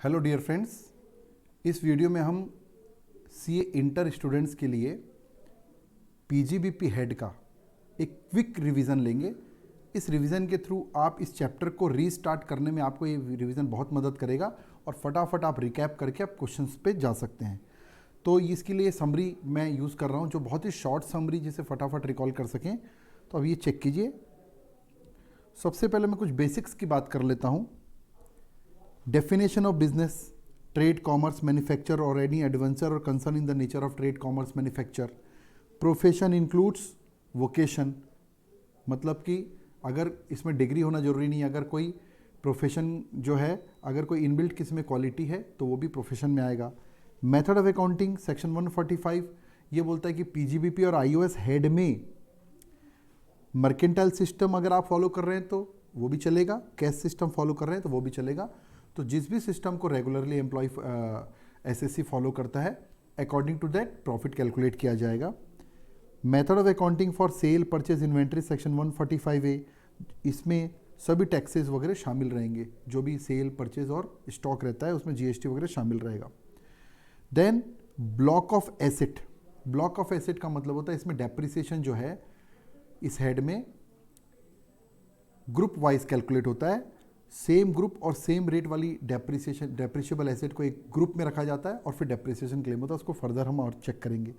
Hello dear friends, इस video में हम सीए इंटर स्टूडेंट्स के लिए पीजीबीपी हेड का एक क्विक रिवीजन लेंगे। इस रिवीजन के थ्रू आप इस चैप्टर को रीस्टार्ट करने में आपको ये रिवीजन बहुत मदद करेगा और फटाफट आप रिकैप करके आप क्वेश्चंस पे जा सकते हैं। तो इसके लिए समरी मैं यूज़ कर रहा हूँ जो बहुत ही शॉर्ट समरी जिसे फटाफट रिकॉल कर सकें। तो अब ये चेक कीजिए। सबसे पहले मैं कुछ बेसिक्स की बात कर लेता हूँ। Definition of business, trade, commerce, manufacture or any adventure or concern in the nature of trade, commerce, manufacture. Profession includes vocation, मतलब कि अगर इसमें डिग्री होना जरूरी नहीं है, अगर कोई प्रोफेशन जो है, अगर कोई इनबिल्ट किसी में क्वालिटी है तो वो भी प्रोफेशन में आएगा। मेथड ऑफ अकाउंटिंग सेक्शन 145 ये बोलता है कि पीजीबीपी और आईओएस हेड में मर्केंटाइल सिस्टम अगर आप फॉलो कर रहे हैं तो वो भी चलेगा, कैश सिस्टम फॉलो कर रहे हैं तो वो भी चलेगा। तो जिस भी सिस्टम को रेगुलरली एम्प्लॉय एसएससी फॉलो करता है according to that profit calculate किया जाएगा। Method of accounting for sale purchase inventory section 145A, इसमें सभी टैक्सेस वगैरह शामिल रहेंगे, जो भी सेल परचेज और स्टॉक रहता है उसमें जीएसटी वगैरह शामिल रहेगा। Then block of asset, block of asset का मतलब होता है इसमें डेप्रिसिएशन जो है इस हेड में ग्रुप वाइज कैलकुलेट होता है। सेम ग्रुप और सेम रेट वाली डेप्रिशिएबल एसेट को एक ग्रुप में रखा जाता है और फिर डेप्रिसिएशन क्लेम होता है, उसको फर्दर हम और चेक करेंगे।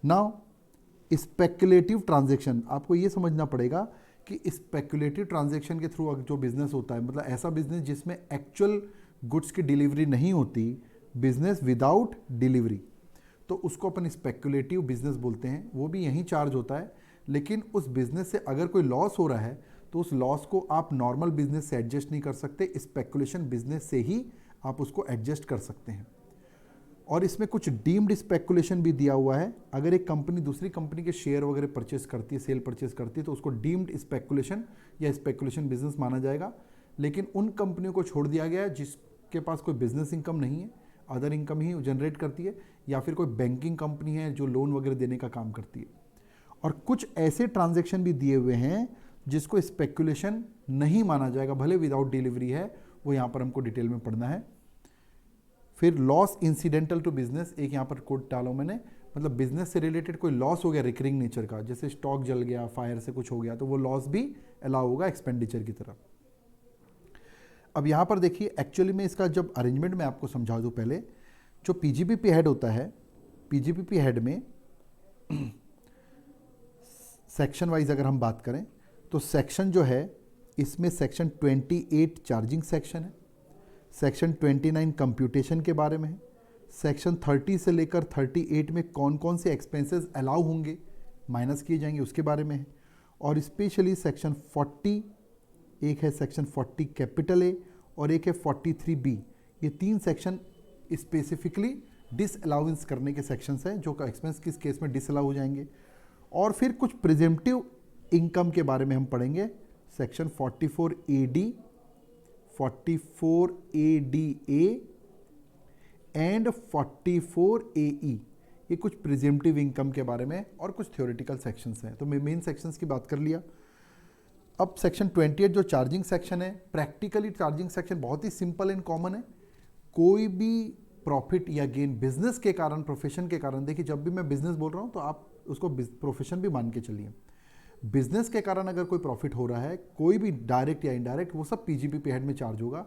नाउ स्पेक्युलेटिव ट्रांजैक्शन, आपको ये समझना पड़ेगा कि स्पेक्युलेटिव ट्रांजैक्शन के थ्रू जो बिजनेस होता है, मतलब ऐसा बिजनेस जिसमें एक्चुअल गुड्स की डिलीवरी नहीं होती, बिजनेस विदाउट डिलीवरी, तो उसको अपन स्पेक्युलेटिव बिजनेस बोलते हैं। वो भी यहीं चार्ज होता है, लेकिन उस बिजनेस से अगर कोई लॉस हो रहा है तो उस लॉस को आप नॉर्मल बिजनेस से एडजस्ट नहीं कर सकते, स्पेकुलेशन बिजनेस से ही आप उसको एडजस्ट कर सकते हैं। और इसमें कुछ डीम्ड स्पेकुलेशन भी दिया हुआ है। अगर एक कंपनी दूसरी कंपनी के शेयर वगैरह परचेस करती है, सेल परचेस करती है, तो उसको डीम्ड स्पेकुलेशन या स्पेकुलेशन बिजनेस माना जाएगा। लेकिन उन कंपनियों को छोड़ दिया गया है जिसके पास कोई बिजनेस इनकम नहीं है, अदर इनकम ही जनरेट करती है, या फिर कोई बैंकिंग कंपनी है जो लोन वगैरह देने का काम करती है। और कुछ ऐसे ट्रांजैक्शन भी दिए हुए हैं जिसको स्पेकुलेशन नहीं माना जाएगा, भले विदाउट डिलीवरी है, वो यहाँ पर हमको डिटेल में पढ़ना है। फिर लॉस इंसिडेंटल टू बिजनेस, एक यहाँ पर कोड डाला मैंने, मतलब बिजनेस से रिलेटेड कोई लॉस हो गया रिकरिंग नेचर का, जैसे स्टॉक जल गया, फायर से कुछ हो गया, तो वो लॉस भी अलाउ होगा एक्सपेंडिचर की तरह। अब यहाँ पर देखिए, एक्चुअली में इसका जब अरेंजमेंट मैं आपको समझा दूँ पहले, जो पीजीबीपी हेड होता है, पीजीबीपी हेड में सेक्शन वाइज अगर हम बात करें तो सेक्शन जो है इसमें सेक्शन 28 चार्जिंग सेक्शन है, सेक्शन 29 कंप्यूटेशन के बारे में है, सेक्शन 30 से लेकर 38 में कौन कौन से एक्सपेंसेस अलाउ होंगे, माइनस किए जाएंगे, उसके बारे में है। और स्पेशली सेक्शन 40, एक है सेक्शन 40 कैपिटल ए और एक है 43B, ये तीन सेक्शन स्पेसिफिकली डिसअलाउंस करने के सेक्शंस हैं, जो एक्सपेंस किस केस में डिसअलाउ हो जाएंगे। और फिर कुछ प्रिजेम्पटिव इनकम के बारे में हम पढ़ेंगे, section 44AD, 44ADA and 44AE, ये कुछ प्रिजेम्पटिव इनकम के बारे में और कुछ थ्योरेटिकल सेक्शंस हैं। तो मैं मेन सेक्शंस की बात कर लिया। अब सेक्शन 28 जो चार्जिंग सेक्शन है, प्रैक्टिकली चार्जिंग सेक्शन बहुत ही सिंपल एंड कॉमन है। कोई भी प्रॉफिट या गेन बिजनेस के कारण, प्रोफेशन के कारण, देखिए जब भी मैं बिजनेस बोल रहा हूँ तो आप उसको प्रोफेशन भी मान के चलिए। बिजनेस के कारण अगर कोई प्रॉफिट हो रहा है, कोई भी डायरेक्ट या इनडायरेक्ट, वो सब पीजीबीपी हेड में चार्ज होगा।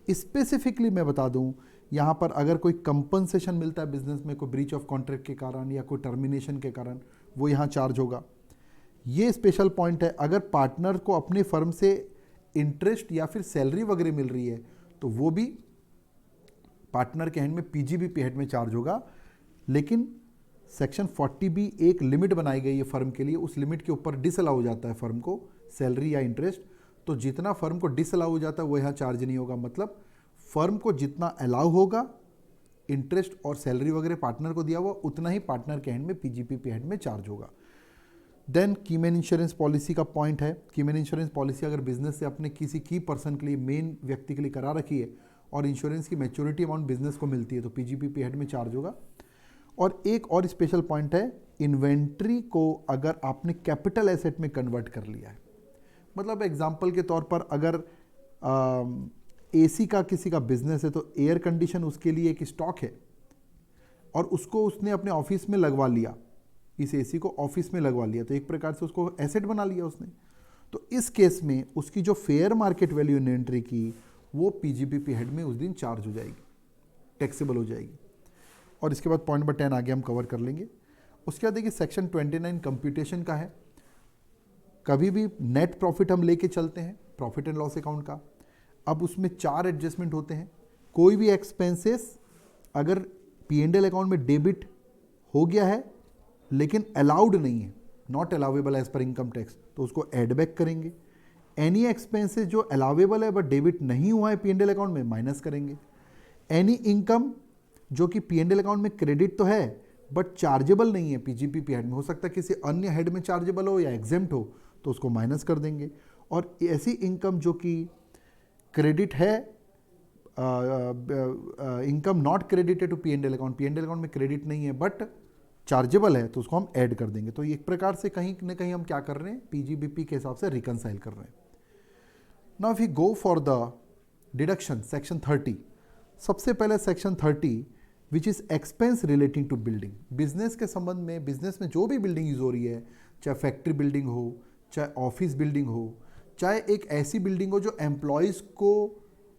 स्पेसिफिकली मैं बता दूं, यहाँ पर अगर कोई कंपनसेशन मिलता है बिजनेस में, कोई ब्रीच ऑफ कॉन्ट्रैक्ट के कारण या कोई टर्मिनेशन के कारण, वो यहाँ चार्ज होगा। ये स्पेशल पॉइंट है, अगर पार्टनर को अपनी फर्म से इंटरेस्ट या फिर सैलरी वगैरह मिल रही है तो वो भी पार्टनर के हैंड में पीजीबीपी हेड में चार्ज होगा। लेकिन सेक्शन 40B एक लिमिट बनाई गई है फर्म के लिए, उस लिमिट के ऊपर डिसअलाउ हो जाता है फर्म को सैलरी या इंटरेस्ट, तो जितना फर्म को डिसअलाउ हो जाता है वो यहाँ चार्ज नहीं होगा। मतलब फर्म को जितना अलाउ होगा इंटरेस्ट और सैलरी वगैरह पार्टनर को दिया हुआ, उतना ही पार्टनर के हैंड में पीजीबीपी हेड में चार्ज होगा। देन कीमैन इंश्योरेंस पॉलिसी का पॉइंट है। कीमैन इंश्योरेंस पॉलिसी अगर बिजनेस से अपने किसी की पर्सन के लिए, मेन व्यक्ति के लिए करा रखी है और इंश्योरेंस की मैच्योरिटी अमाउंट बिजनेस को मिलती है तो पीजीबीपी हेड में चार्ज होगा। और एक और स्पेशल पॉइंट है, इन्वेंट्री को अगर आपने कैपिटल एसेट में कन्वर्ट कर लिया है, मतलब एग्जांपल के तौर पर अगर एसी का किसी का बिजनेस है तो एयर कंडीशन उसके लिए एक स्टॉक है और उसको उसने अपने ऑफिस में लगवा लिया, इस एसी को ऑफिस में लगवा लिया, तो एक प्रकार से उसको एसेट बना लिया उसने। तो इस केस में उसकी जो फेयर मार्केट वैल्यू इन्वेंट्री की वो पीजीबीपी हेड में उस दिन चार्ज हो जाएगी, टैक्सेबल हो जाएगी। और इसके बाद पॉइंट नंबर 10 आगे हम कवर कर लेंगे। उसके बाद देखिए सेक्शन 29 कंप्यूटेशन का है। कभी भी नेट प्रॉफिट हम लेके चलते हैं प्रॉफिट एंड लॉस अकाउंट का, अब उसमें 4 एडजस्टमेंट होते हैं। कोई भी एक्सपेंसेस अगर P&L अकाउंट में डेबिट हो गया है लेकिन अलाउड नहीं है, not allowable as per income tax, तो उसको एड बैक करेंगे। एनी एक्सपेंसेस जो अलाउेबल है बट डेबिट नहीं हुआ है P&L अकाउंट में, माइनस करेंगे। एनी इनकम जो कि P&L अकाउंट में क्रेडिट तो है बट चार्जेबल नहीं है पीजीबीपी हेड में, हो सकता है किसी अन्य हेड में चार्जेबल हो या एग्जेम्प्ट हो, तो उसको माइनस कर देंगे। और ऐसी इनकम जो कि क्रेडिट है, income not credited to P&L account, P&L account में क्रेडिट नहीं है बट चार्जेबल है, तो उसको हम ऐड कर देंगे। तो एक प्रकार से कहीं ना कहीं हम क्या कर रहे हैं, पीजीबीपी के हिसाब से रिकनसाइल कर रहे हैं। Now if you go for the deduction section 30, सबसे पहले section 30 which is expense relating to building. Business के संबंध में, बिजनेस में जो भी बिल्डिंग यूज हो रही है, चाहे फैक्ट्री बिल्डिंग हो, चाहे ऑफिस बिल्डिंग हो, चाहे एक ऐसी बिल्डिंग हो जो एम्प्लॉयज़ को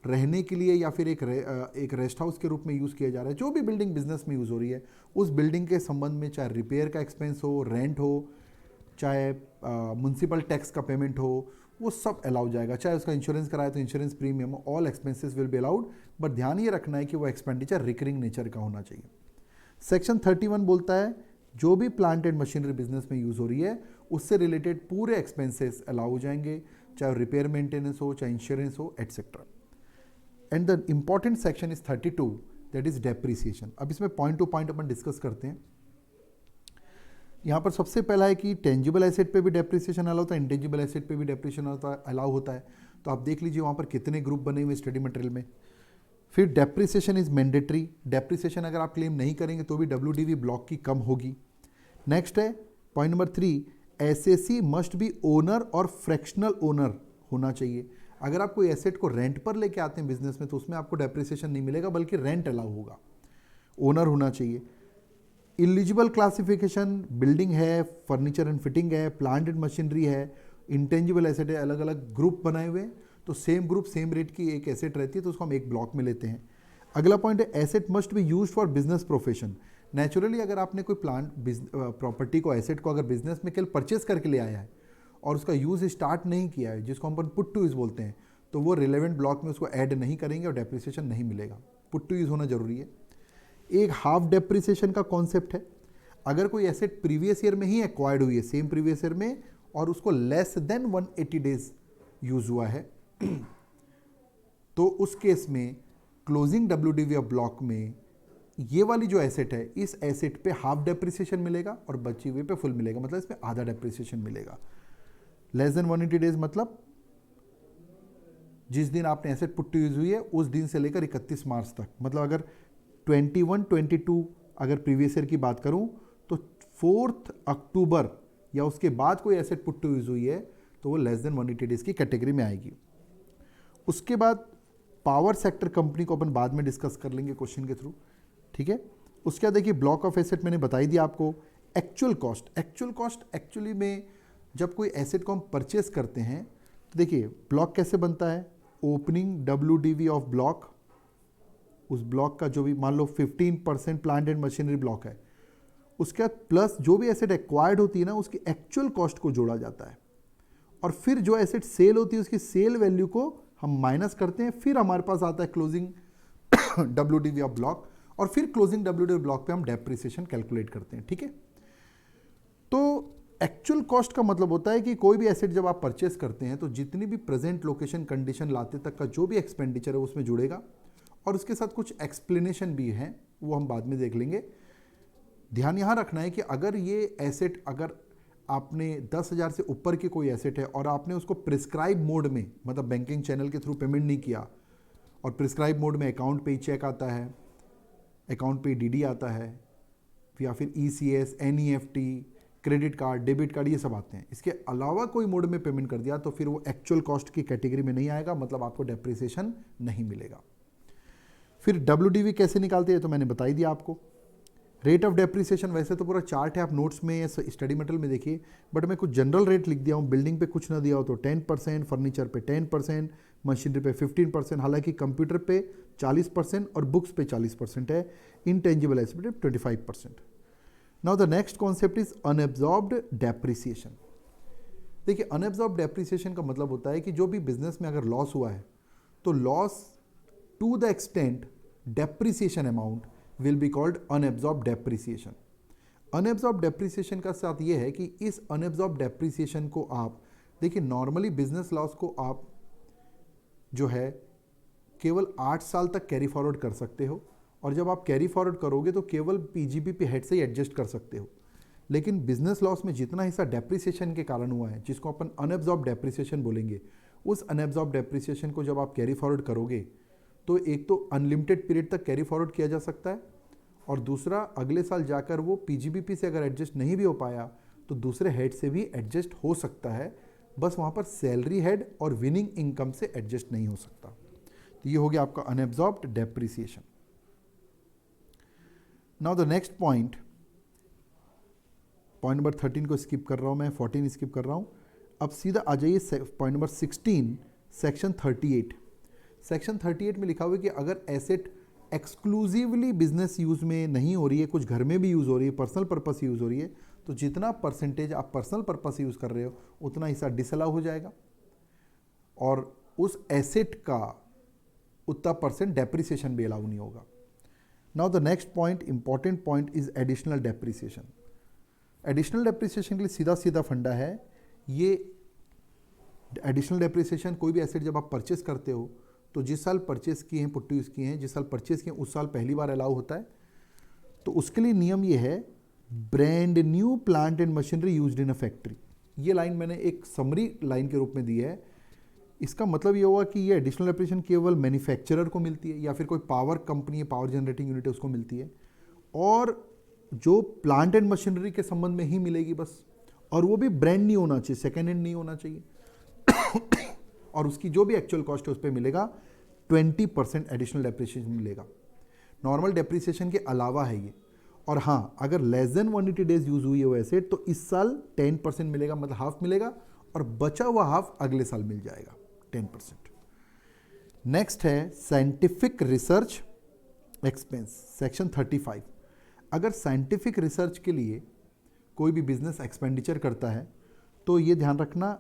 रहने के लिए या फिर एक रेस्ट हाउस के रूप में यूज़ किया जा रहा है, जो भी बिल्डिंग बिजनेस में यूज़ हो रही है, उस बिल्डिंग के संबंध में चाहे रिपेयर का एक्सपेंस हो, रेंट हो, चाहे म्युनिसिपल टैक्स का पेमेंट हो, वो सब अलाउ जाएगा। चाहे उसका इंश्योरेंस कराए तो insurance premium, all expenses will be allowed, but ध्यान ये रखना है कि वो एक्सपेंडिचर रिकरिंग नेचर का होना चाहिए। सेक्शन 31 बोलता है जो भी प्लांट एंड मशीनरी बिजनेस में यूज़ हो रही है उससे रिलेटेड पूरे एक्सपेंसेस अलाउ हो जाएंगे, चाहे रिपेयर मेंटेनेंस हो, चाहे इंश्योरेंस हो, etcetera. And the important section is 32, that is depreciation. अब इसमें पॉइंट टू पॉइंट अपन डिस्कस करते हैं। यहाँ पर सबसे पहला है कि टेंजिबल एसेट पे भी डेप्रिसिएशन अलाउ होता है, इंटेंजिबल एसेट पे भी डेप्रिसिएशन अलाउ होता है। तो आप देख लीजिए वहाँ पर कितने ग्रुप बने हुए स्टडी मटेरियल में। फिर डेप्रिसिएशन इज मैंडेटरी, डेप्रिसिएशन अगर आप क्लेम नहीं करेंगे तो भी WDV ब्लॉक की कम होगी। नेक्स्ट है point number 3, SSC must be owner और फ्रैक्शनल ओनर होना चाहिए। अगर आप कोई एसेट को रेंट पर लेके आते हैं बिजनेस में तो उसमें आपको डेप्रिसिएशन नहीं मिलेगा बल्कि रेंट अलाउ होगा, ओनर होना चाहिए। इलिजिबल क्लासिफिकेशन बिल्डिंग है, फर्नीचर एंड फिटिंग है, प्लांट एंड मशीनरी है, इंटेंजिबल एसेट है, अलग अलग ग्रुप बनाए हुए हैं, तो सेम ग्रुप सेम रेट की एक एसेट रहती है तो उसको हम एक ब्लॉक में लेते हैं। अगला पॉइंट है asset must be used for business profession. Naturally अगर आपने कोई प्लांट प्रॉपर्टी को, एसेट को अगर बिजनेस में केवल परचेस करके ले आया है और उसका यूज़ स्टार्ट नहीं किया है, जिसको हम पुट टू यूज़ बोलते हैं, तो वो रिलेवेंट ब्लॉक में उसको ऐड नहीं करेंगे और डेप्रिसिएशन नहीं मिलेगा। पुट टू यूज़ होना जरूरी है। एक हाफ डेप्रिसिएशन का कॉन्सेप्ट है, अगर कोई एसेट प्रीवियस ईयर में ही एक्वायर्ड हुई है, सेम प्रीवियस ईयर में, और उसको लेस देन 180 डेज यूज हुआ है तो उस केस में क्लोजिंग WDV ऑफ ब्लॉक में ये वाली जो एसेट है, इस एसेट पे हाफ डेप्रिसिएशन मिलेगा और बची हुई पे फुल मिलेगा, मतलब इसमें आधा डेप्रिसिएशन मिलेगा। लेस देन 180 डेज मतलब जिस दिन आपने एसेट पुट टू यूज हुई है उस दिन से लेकर 31 मार्च तक, मतलब अगर 21-22 अगर प्रीवियस ईयर की बात करूं तो 4 अक्टूबर या उसके बाद कोई एसेट पुट टू यूज हुई है तो वो लेस देन 180 डेज की कैटेगरी में आएगी। उसके बाद पावर सेक्टर कंपनी को अपन बाद में डिस्कस कर लेंगे क्वेश्चन के थ्रू, ठीक है। उसके बाद देखिए ब्लॉक ऑफ एसेट मैंने बताई दिया आपको। एक्चुअल कॉस्ट एक्चुअली में जब कोई एसेट को हम परचेस करते हैं तो देखिए ब्लॉक कैसे बनता है, ओपनिंग WDV ऑफ ब्लॉक, उस ब्लॉक का जो भी मान लो 15% प्लांट एंड मशीनरी ब्लॉक है, उसके बाद प्लस जो भी एसेट एक्वायर्ड होती है ना उसकी एक्चुअल कॉस्ट को जोड़ा जाता है, और फिर जो एसेट सेल होती है उसकी सेल वैल्यू को हम माइनस करते हैं, फिर हमारे पास आता है क्लोजिंग WDV ऑफ ब्लॉक, और फिर क्लोजिंग WDV ब्लॉक पे हम डेप्रिसिएशन कैलकुलेट करते हैं, ठीक है। तो एक्चुअल कॉस्ट का मतलब होता है कि कोई भी एसेट जब आप परचेस करते हैं तो जितनी भी प्रेजेंट लोकेशन कंडीशन लाते तक का जो भी एक्सपेंडिचर है उसमें जुड़ेगा, और उसके साथ कुछ एक्सप्लेनेशन भी हैं वो हम बाद में देख लेंगे। ध्यान यहाँ रखना है कि अगर ये एसेट, अगर आपने 10,000 से ऊपर की कोई एसेट है और आपने उसको प्रिस्क्राइब मोड में, मतलब बैंकिंग चैनल के थ्रू पेमेंट नहीं किया, और प्रिस्क्राइब मोड में अकाउंट पे ही चेक आता है, अकाउंट पे DD आता है, या फिर ECS, NEFT credit card, debit card, ये सब आते हैं। इसके अलावा कोई मोड में पेमेंट कर दिया तो फिर वो एक्चुअल कॉस्ट की कैटेगरी में नहीं आएगा, मतलब आपको डेप्रिसिएशन नहीं मिलेगा। फिर WDV कैसे निकालते हैं तो मैंने बता ही दिया आपको। रेट ऑफ डेप्रिसिएशन वैसे तो पूरा चार्ट है, आप नोट्स में या स्टडी मटेरियल में देखिए, बट मैं कुछ जनरल रेट लिख दिया हूँ। बिल्डिंग पे कुछ ना दिया हो तो 10%, फर्नीचर पे 10%, मशीनरी पे 15%, हालांकि कंप्यूटर पे 40% और बुक्स पे 40% है, इनटेंजिबल एसेट पे 25%। Now the next concept is unabsorbed depreciation. देखिए, अनएब्जॉर्ब्ड डेप्रिसिएशन का मतलब होता है कि जो भी बिजनेस में अगर लॉस हुआ है तो loss to the extent depreciation amount will be called unabsorbed depreciation. Unabsorbed depreciation का साथ ये है कि इस अनएब्जॉर्ब्ड डेप्रिसिएशन को आप देखिए, नॉर्मली बिजनेस लॉस को आप जो है केवल 8 साल तक कैरी फॉरवर्ड कर सकते हो, और जब आप कैरी फॉरवर्ड करोगे तो केवल PGBP हेड से ही एडजस्ट कर सकते हो। लेकिन बिजनेस लॉस में जितना हिस्सा डेप्रिसिएशन के कारण हुआ है, जिसको अपन अनएब्जॉर्ब्ड डेप्रिसिएशन बोलेंगे, उस अनएब्जॉर्ब्ड डेप्रिसिएशन को जब आप कैरी फॉरवर्ड करोगे तो एक तो अनलिमिटेड पीरियड तक कैरी फॉरवर्ड किया जा सकता है, और दूसरा अगले साल जाकर वो PGBP से अगर एडजस्ट नहीं भी हो पाया तो दूसरे हेड से भी एडजस्ट हो सकता है, बस वहाँ पर सैलरी हेड और विनिंग इनकम से एडजस्ट नहीं हो सकता। तो ये हो गया आपका unabsorbed depreciation. Now the next point number 13 को स्किप कर रहा हूँ मैं, 14 स्किप कर रहा हूँ। अब सीधा आ जाइए पॉइंट नंबर 16, सेक्शन 38। सेक्शन 38 में लिखा हुआ है कि अगर एसेट एक्सक्लूसिवली बिजनेस यूज में नहीं हो रही है, कुछ घर में भी यूज हो रही है, पर्सनल पर्पस यूज हो रही है, तो जितना परसेंटेज आप पर्सनल पर्पस यूज कर रहे हो उतना हिस्सा डिसअलाउ हो जाएगा, और उस एसेट का उतना % डेप्रिसिएशन भी अलाउ नहीं होगा। Now the next point, important point, is additional depreciation. Additional depreciation के लिए सीधा सीधा फंडा है। ये एडिशनल डेप्रिसिएशन, कोई भी एसेट जब आप परचेस करते हो तो जिस साल परचेस किए हैं, पुट्टी किए हैं, जिस साल परचेस किए हैं उस साल पहली बार अलाउ होता है। तो उसके लिए नियम ये है, brand new plant and machinery used in a factory. ये लाइन मैंने एक समरी लाइन के रूप में दी है। इसका मतलब ये हुआ कि ये एडिशनल डेप्रिसिएशन केवल मैन्युफैक्चरर को मिलती है, या फिर कोई पावर कंपनी है, पावर जनरेटिंग यूनिट है, उसको मिलती है, और जो प्लांट एंड मशीनरी के संबंध में ही मिलेगी बस, और वो भी ब्रांड नहीं होना चाहिए, सेकेंड हैंड नहीं होना चाहिए, और उसकी जो भी एक्चुअल कॉस्ट है उस पर मिलेगा 20% एडिशनल डेप्रिसिएशन मिलेगा। नॉर्मल डेप्रिसिएशन के अलावा है ये। और हाँ, अगर लेस देन 180 डेज यूज हुई है वो एसेट तो इस साल 10% मिलेगा, मतलब हाफ मिलेगा, और बचा हुआ हाफ अगले साल मिल जाएगा 10%। नेक्स्ट है साइंटिफिक रिसर्च एक्सपेंस, सेक्शन 35। अगर साइंटिफिक रिसर्च के लिए कोई भी बिजनेस एक्सपेंडिचर करता है तो ये ध्यान रखना,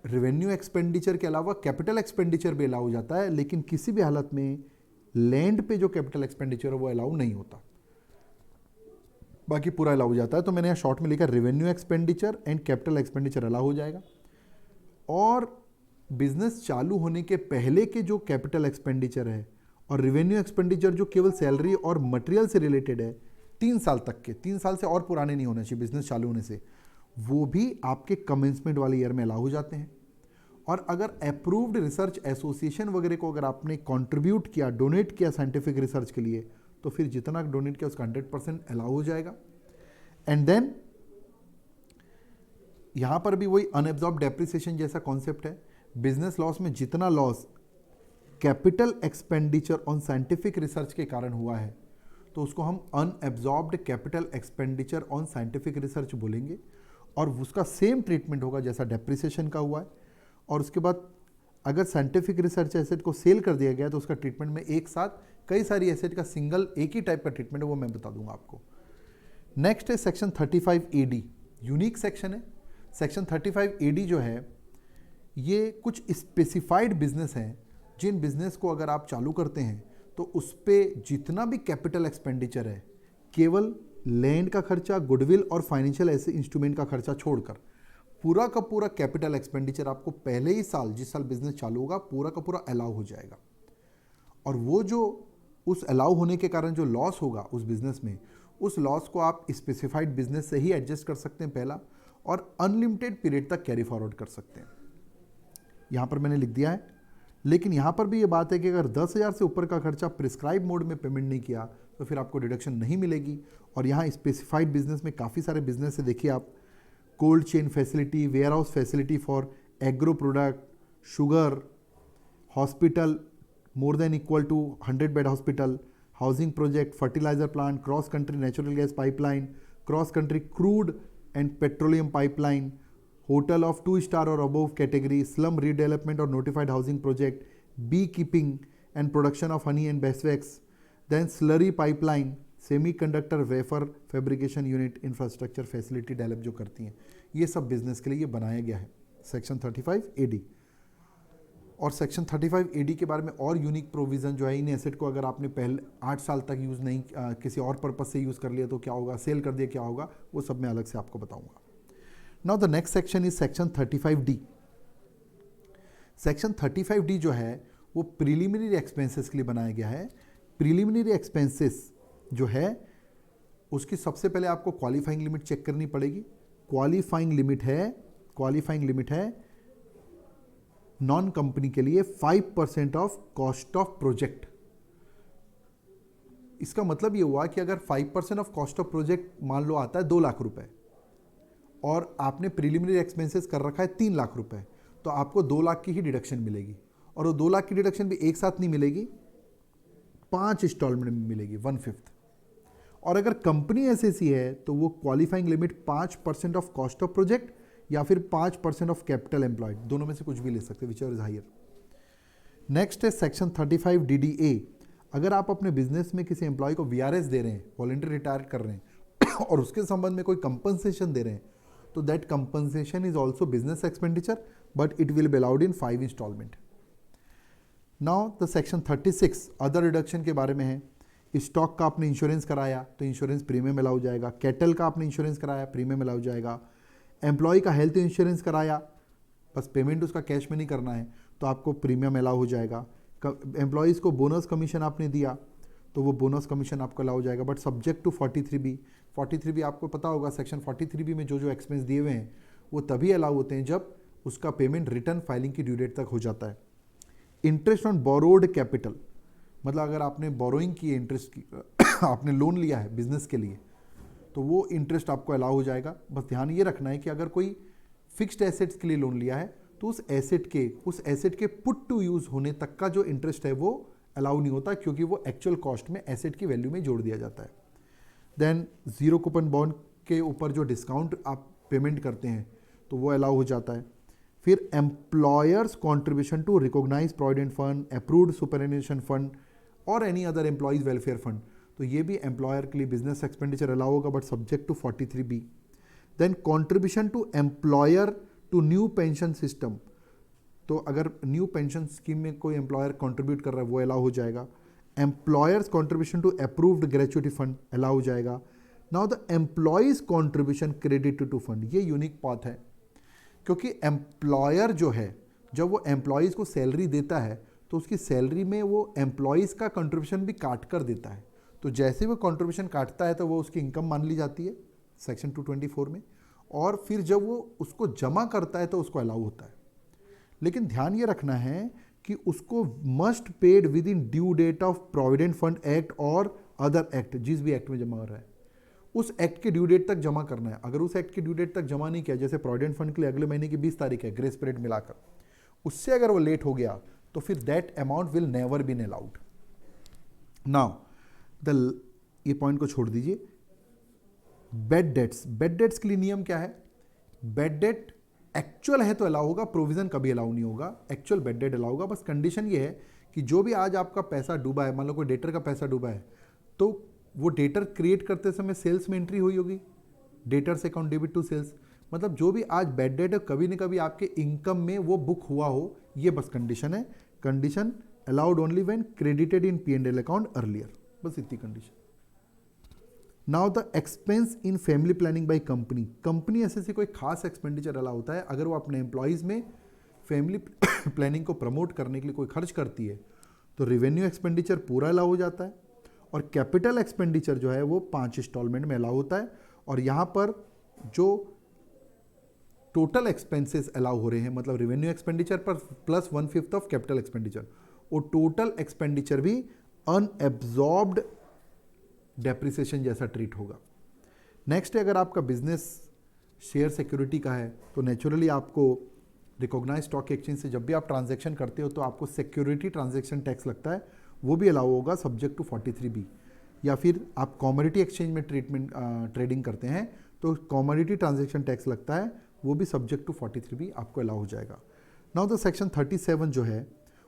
रेवेन्यू एक्सपेंडिचर के अलावा कैपिटल एक्सपेंडिचर भी अलाउ हो जाता है, लेकिन किसी भी हालत में लैंड पे जो कैपिटल एक्सपेंडिचर है वो अलाउ नहीं होता, बाकी पूरा अलाउ हो जाता है। तो मैंने यहाँ शॉर्ट में लिखा revenue expenditure and capital expenditure allow हो जाएगा। और बिजनेस चालू होने के पहले के जो कैपिटल एक्सपेंडिचर है और रेवेन्यू एक्सपेंडिचर जो केवल सैलरी और मटेरियल से रिलेटेड है, 3 साल तक के, 3 साल से और पुराने नहीं होने चाहिए बिजनेस चालू होने से, वो भी आपके कमेंसमेंट वाले ईयर में अलाउ हो जाते हैं। और अगर अप्रूव्ड रिसर्च एसोसिएशन वगैरह को अगर आपने कंट्रीब्यूट किया, डोनेट किया साइंटिफिक रिसर्च के लिए, तो फिर जितना डोनेट किया उसका 100% अलाउ हो जाएगा। एंड देन यहां पर भी वही अनएब्जॉर्ब डेप्रिसिएशन जैसा कॉन्सेप्ट है। बिजनेस लॉस में जितना loss capital expenditure on scientific research के कारण हुआ है तो उसको हम unabsorbed capital expenditure on scientific research बोलेंगे, और उसका सेम ट्रीटमेंट होगा जैसा डेप्रिसिएशन का हुआ है। और उसके बाद अगर साइंटिफिक रिसर्च एसेट को सेल कर दिया गया तो उसका ट्रीटमेंट में एक साथ कई सारी एसेट का सिंगल एक ही टाइप का ट्रीटमेंट है, वो मैं बता दूंगा आपको। नेक्स्ट है सेक्शन 35 AD, यूनिक सेक्शन है। सेक्शन 35 AD जो है ये कुछ स्पेसिफाइड बिजनेस हैं, जिन बिजनेस को अगर आप चालू करते हैं तो उस पर जितना भी कैपिटल एक्सपेंडिचर है, केवल लैंड का खर्चा, गुडविल और फाइनेंशियल ऐसे इंस्ट्रूमेंट का खर्चा छोड़कर पूरा का पूरा कैपिटल एक्सपेंडिचर आपको पहले ही साल, जिस साल बिजनेस चालू होगा, पूरा का पूरा अलाउ हो जाएगा। और वो जो उस अलाउ होने के कारण जो लॉस होगा उस बिजनेस में, उस लॉस को आप स्पेसिफाइड बिजनेस से ही एडजस्ट कर सकते हैं पहला, और अनलिमिटेड पीरियड तक कैरी फॉरवर्ड कर सकते हैं। यहाँ पर मैंने लिख दिया है लेकिन यहाँ पर भी ये बात है कि अगर 10,000 से ऊपर का खर्चा प्रिस्क्राइब मोड में पेमेंट नहीं किया तो फिर आपको डिडक्शन नहीं मिलेगी। और यहाँ स्पेसिफाइड बिजनेस में काफ़ी सारे बिजनेस है, देखिए आप, cold chain facility, warehouse facility for agro product, sugar, hospital more than equal to 100 bed hospital, housing project, fertiliser plant, cross country natural gas pipeline, cross country crude and petroleum pipeline, hotel of 2 star और above category, slum redevelopment और notified housing project, beekeeping and production of honey and beeswax, then slurry pipeline, semiconductor wafer fabrication unit, infrastructure facility develop जो करती हैं, ये सब business के लिए ये बनाया गया है सेक्शन 35 AD। और सेक्शन 35 AD के बारे में और यूनिक प्रोविज़न जो है, इन एसेट को अगर आपने पहले 8 साल तक यूज़ नहीं किसी और पर्पज़ से यूज़ कर लिया तो क्या होगा, सेल कर दिया क्या होगा, वो सब मैं अलग से आपको बताऊंगा। Now the next section is section 35D। Section 35D जो है वो प्रिलिमिनरी एक्सपेंसेस के लिए बनाया गया है। प्रिलिमिनरी एक्सपेंसेस जो है उसकी सबसे पहले आपको क्वालिफाइंग लिमिट चेक करनी पड़ेगी। क्वालिफाइंग लिमिट है नॉन कंपनी के लिए 5% ऑफ कॉस्ट ऑफ प्रोजेक्ट। इसका मतलब ये हुआ कि अगर 5% ऑफ कॉस्ट ऑफ प्रोजेक्ट मान लो आता है 2 लाख रुपए और आपने प्रिलिमिनरी एक्सपेंसेस कर रखा है 3 लाख रुपए, तो आपको 2 लाख की ही डिडक्शन मिलेगी। और वो 2 लाख की डिडक्शन भी एक साथ नहीं मिलेगी, 5 इंस्टॉलमेंट में मिलेगी, 1/5। और अगर कंपनी एसएसी है तो वो qualifying limit 5% of cost of project या फिर 5% ऑफ कैपिटल एम्प्लॉयड, दोनों में से कुछ भी ले सकते, whichever is higher. Next है सेक्शन 35DDA। अगर आप अपने बिजनेस में किसी एम्प्लॉय को VRS दे रहे हैं, वॉलंटरी रिटायर कर रहे हैं और उसके संबंध में कोई कंपनसेशन दे रहे हैं, तो that compensation is also business expenditure but it will be allowed in 5 installment. Now the section 36 other reduction के बारे में है। स्टॉक का आपने इंश्योरेंस कराया तो इंश्योरेंस प्रीमियम अलाउ जाएगा। कैटल का आपने इंश्योरेंस कराया, प्रीमियम अलाउ जाएगा। एम्प्लॉय का हेल्थ इंश्योरेंस कराया, बस पेमेंट उसका कैश में नहीं करना है, तो आपको प्रीमियम अलाउ हो जाएगा। एम्प्लॉयज़ को बोनस कमीशन आपने दिया तो वो बोनस कमीशन आपको अलाउ हो जाएगा, but subject to 43B। 43B आपको पता होगा, सेक्शन 43B में जो जो एक्सपेंस दिए हुए हैं वो तभी अलाउ होते हैं जब उसका पेमेंट रिटर्न फाइलिंग की ड्यू डेट तक हो जाता है। इंटरेस्ट ऑन बोरोड कैपिटल, मतलब अगर आपने बोरोइंग की इंटरेस्ट की आपने लोन लिया है बिजनेस के लिए तो वो इंटरेस्ट आपको अलाउ हो जाएगा। बस ध्यान ये रखना है कि अगर कोई फिक्स्ड एसेट्स के लिए लोन लिया है तो उस एसेट के पुट टू यूज़ होने तक का जो इंटरेस्ट है वो अलाउ नहीं होता, क्योंकि वो एक्चुअल कॉस्ट में एसेट की वैल्यू में जोड़ दिया जाता है। देन जीरो कूपन बॉन्ड के ऊपर जो डिस्काउंट आप पेमेंट करते हैं तो वो अलाउ हो जाता है। फिर employers contribution to recognise provident fund, approved superannuation fund और any other employees welfare fund, तो ये भी एम्प्लॉयर के लिए बिजनेस एक्सपेंडिचर अलाउ होगा but subject to 43B। Then contribution to employer to new pension system, तो अगर न्यू पेंशन स्कीम में कोई एम्प्लॉयर कंट्रीब्यूट कर रहा है वो अलाउ हो जाएगा। Employers contribution to approved gratuity fund allow हो जाएगा। Now the employees contribution credit to fund, ये यूनिक पाथ है, क्योंकि एम्प्लॉयर जो है जब वो एम्प्लॉयज़ को सैलरी देता है तो उसकी सैलरी में वो एम्प्लॉयज़ का कंट्रीब्यूशन भी काट कर देता है, तो जैसे वो कंट्रीब्यूशन काटता है तो वो उसकी इनकम मान ली जाती है सेक्शन 224 में, और फिर जब वो उसको जमा करता है तो उसको अलाउ होता है। लेकिन ध्यान ये रखना है कि उसको must paid within due date of provident fund act और अदर एक्ट, जिस भी एक्ट में जमा हो रहा है उस एक्ट के ड्यू डेट तक जमा करना है। अगर उस एक्ट के ड्यू डेट तक जमा नहीं किया, जैसे प्रोविडेंट फंड के लिए अगले महीने की 20 तारीख है ग्रेस पीरियड मिलाकर, उससे अगर वो लेट हो गया तो फिर that amount will never been allowed. Now ये पॉइंट को छोड़ दीजिए। बेड डेट्स के लिए नियम क्या है? बेड डेट एक्चुअल है तो अलाउ होगा, प्रोविजन कभी अलाउ नहीं होगा, एक्चुअल बेड डेट अलाउ होगा। बस कंडीशन ये है कि जो भी आज आपका पैसा डूबा है, मान लो कोई डेटर का पैसा डूबा है, तो वो डेटर क्रिएट करते समय सेल्स में एंट्री हुई होगी, debtors account debit to sales, मतलब जो भी आज बेड डेट है कभी न कभी आपके इनकम में वो बुक हुआ हो, ये बस कंडीशन है। Condition allowed only when credited in P&L account earlier, बस इतनी condition. Now the expense in family planning by company ऐसे कोई खास एक्सपेंडिचर अलाउ होता है अगर वो अपने एम्प्लॉयज़ में फैमिली प्लानिंग को प्रमोट करने के लिए कोई खर्च करती है तो रेवेन्यू एक्सपेंडिचर पूरा अलाउ हो जाता है, और कैपिटल एक्सपेंडिचर जो है वो 5 इंस्टॉलमेंट में अलाउ होता है। और यहाँ पर जो टोटल एक्सपेंसेस अलाउ हो रहे हैं, मतलब रेवेन्यू एक्सपेंडिचर पर प्लस 1/5 ऑफ कैपिटल एक्सपेंडिचर, वो टोटल एक्सपेंडिचर भी अनएब्जॉर्ब्ड डेप्रिसिएशन जैसा ट्रीट होगा। नेक्स्ट है, अगर आपका बिजनेस शेयर सिक्योरिटी का है तो नेचुरली आपको रिकॉग्नाइज स्टॉक एक्सचेंज से जब भी आप ट्रांजैक्शन करते हो तो आपको सिक्योरिटी ट्रांजैक्शन टैक्स लगता है, वो भी अलाउ होगा सब्जेक्ट टू 43B। या फिर आप कमोडिटी एक्सचेंज में ट्रेडिंग करते हैं तो कमोडिटी ट्रांजैक्शन टैक्स लगता है, वो भी सब्जेक्ट टू 43B आपको अलाउ हो जाएगा। नाउ द सेक्शन 37 जो है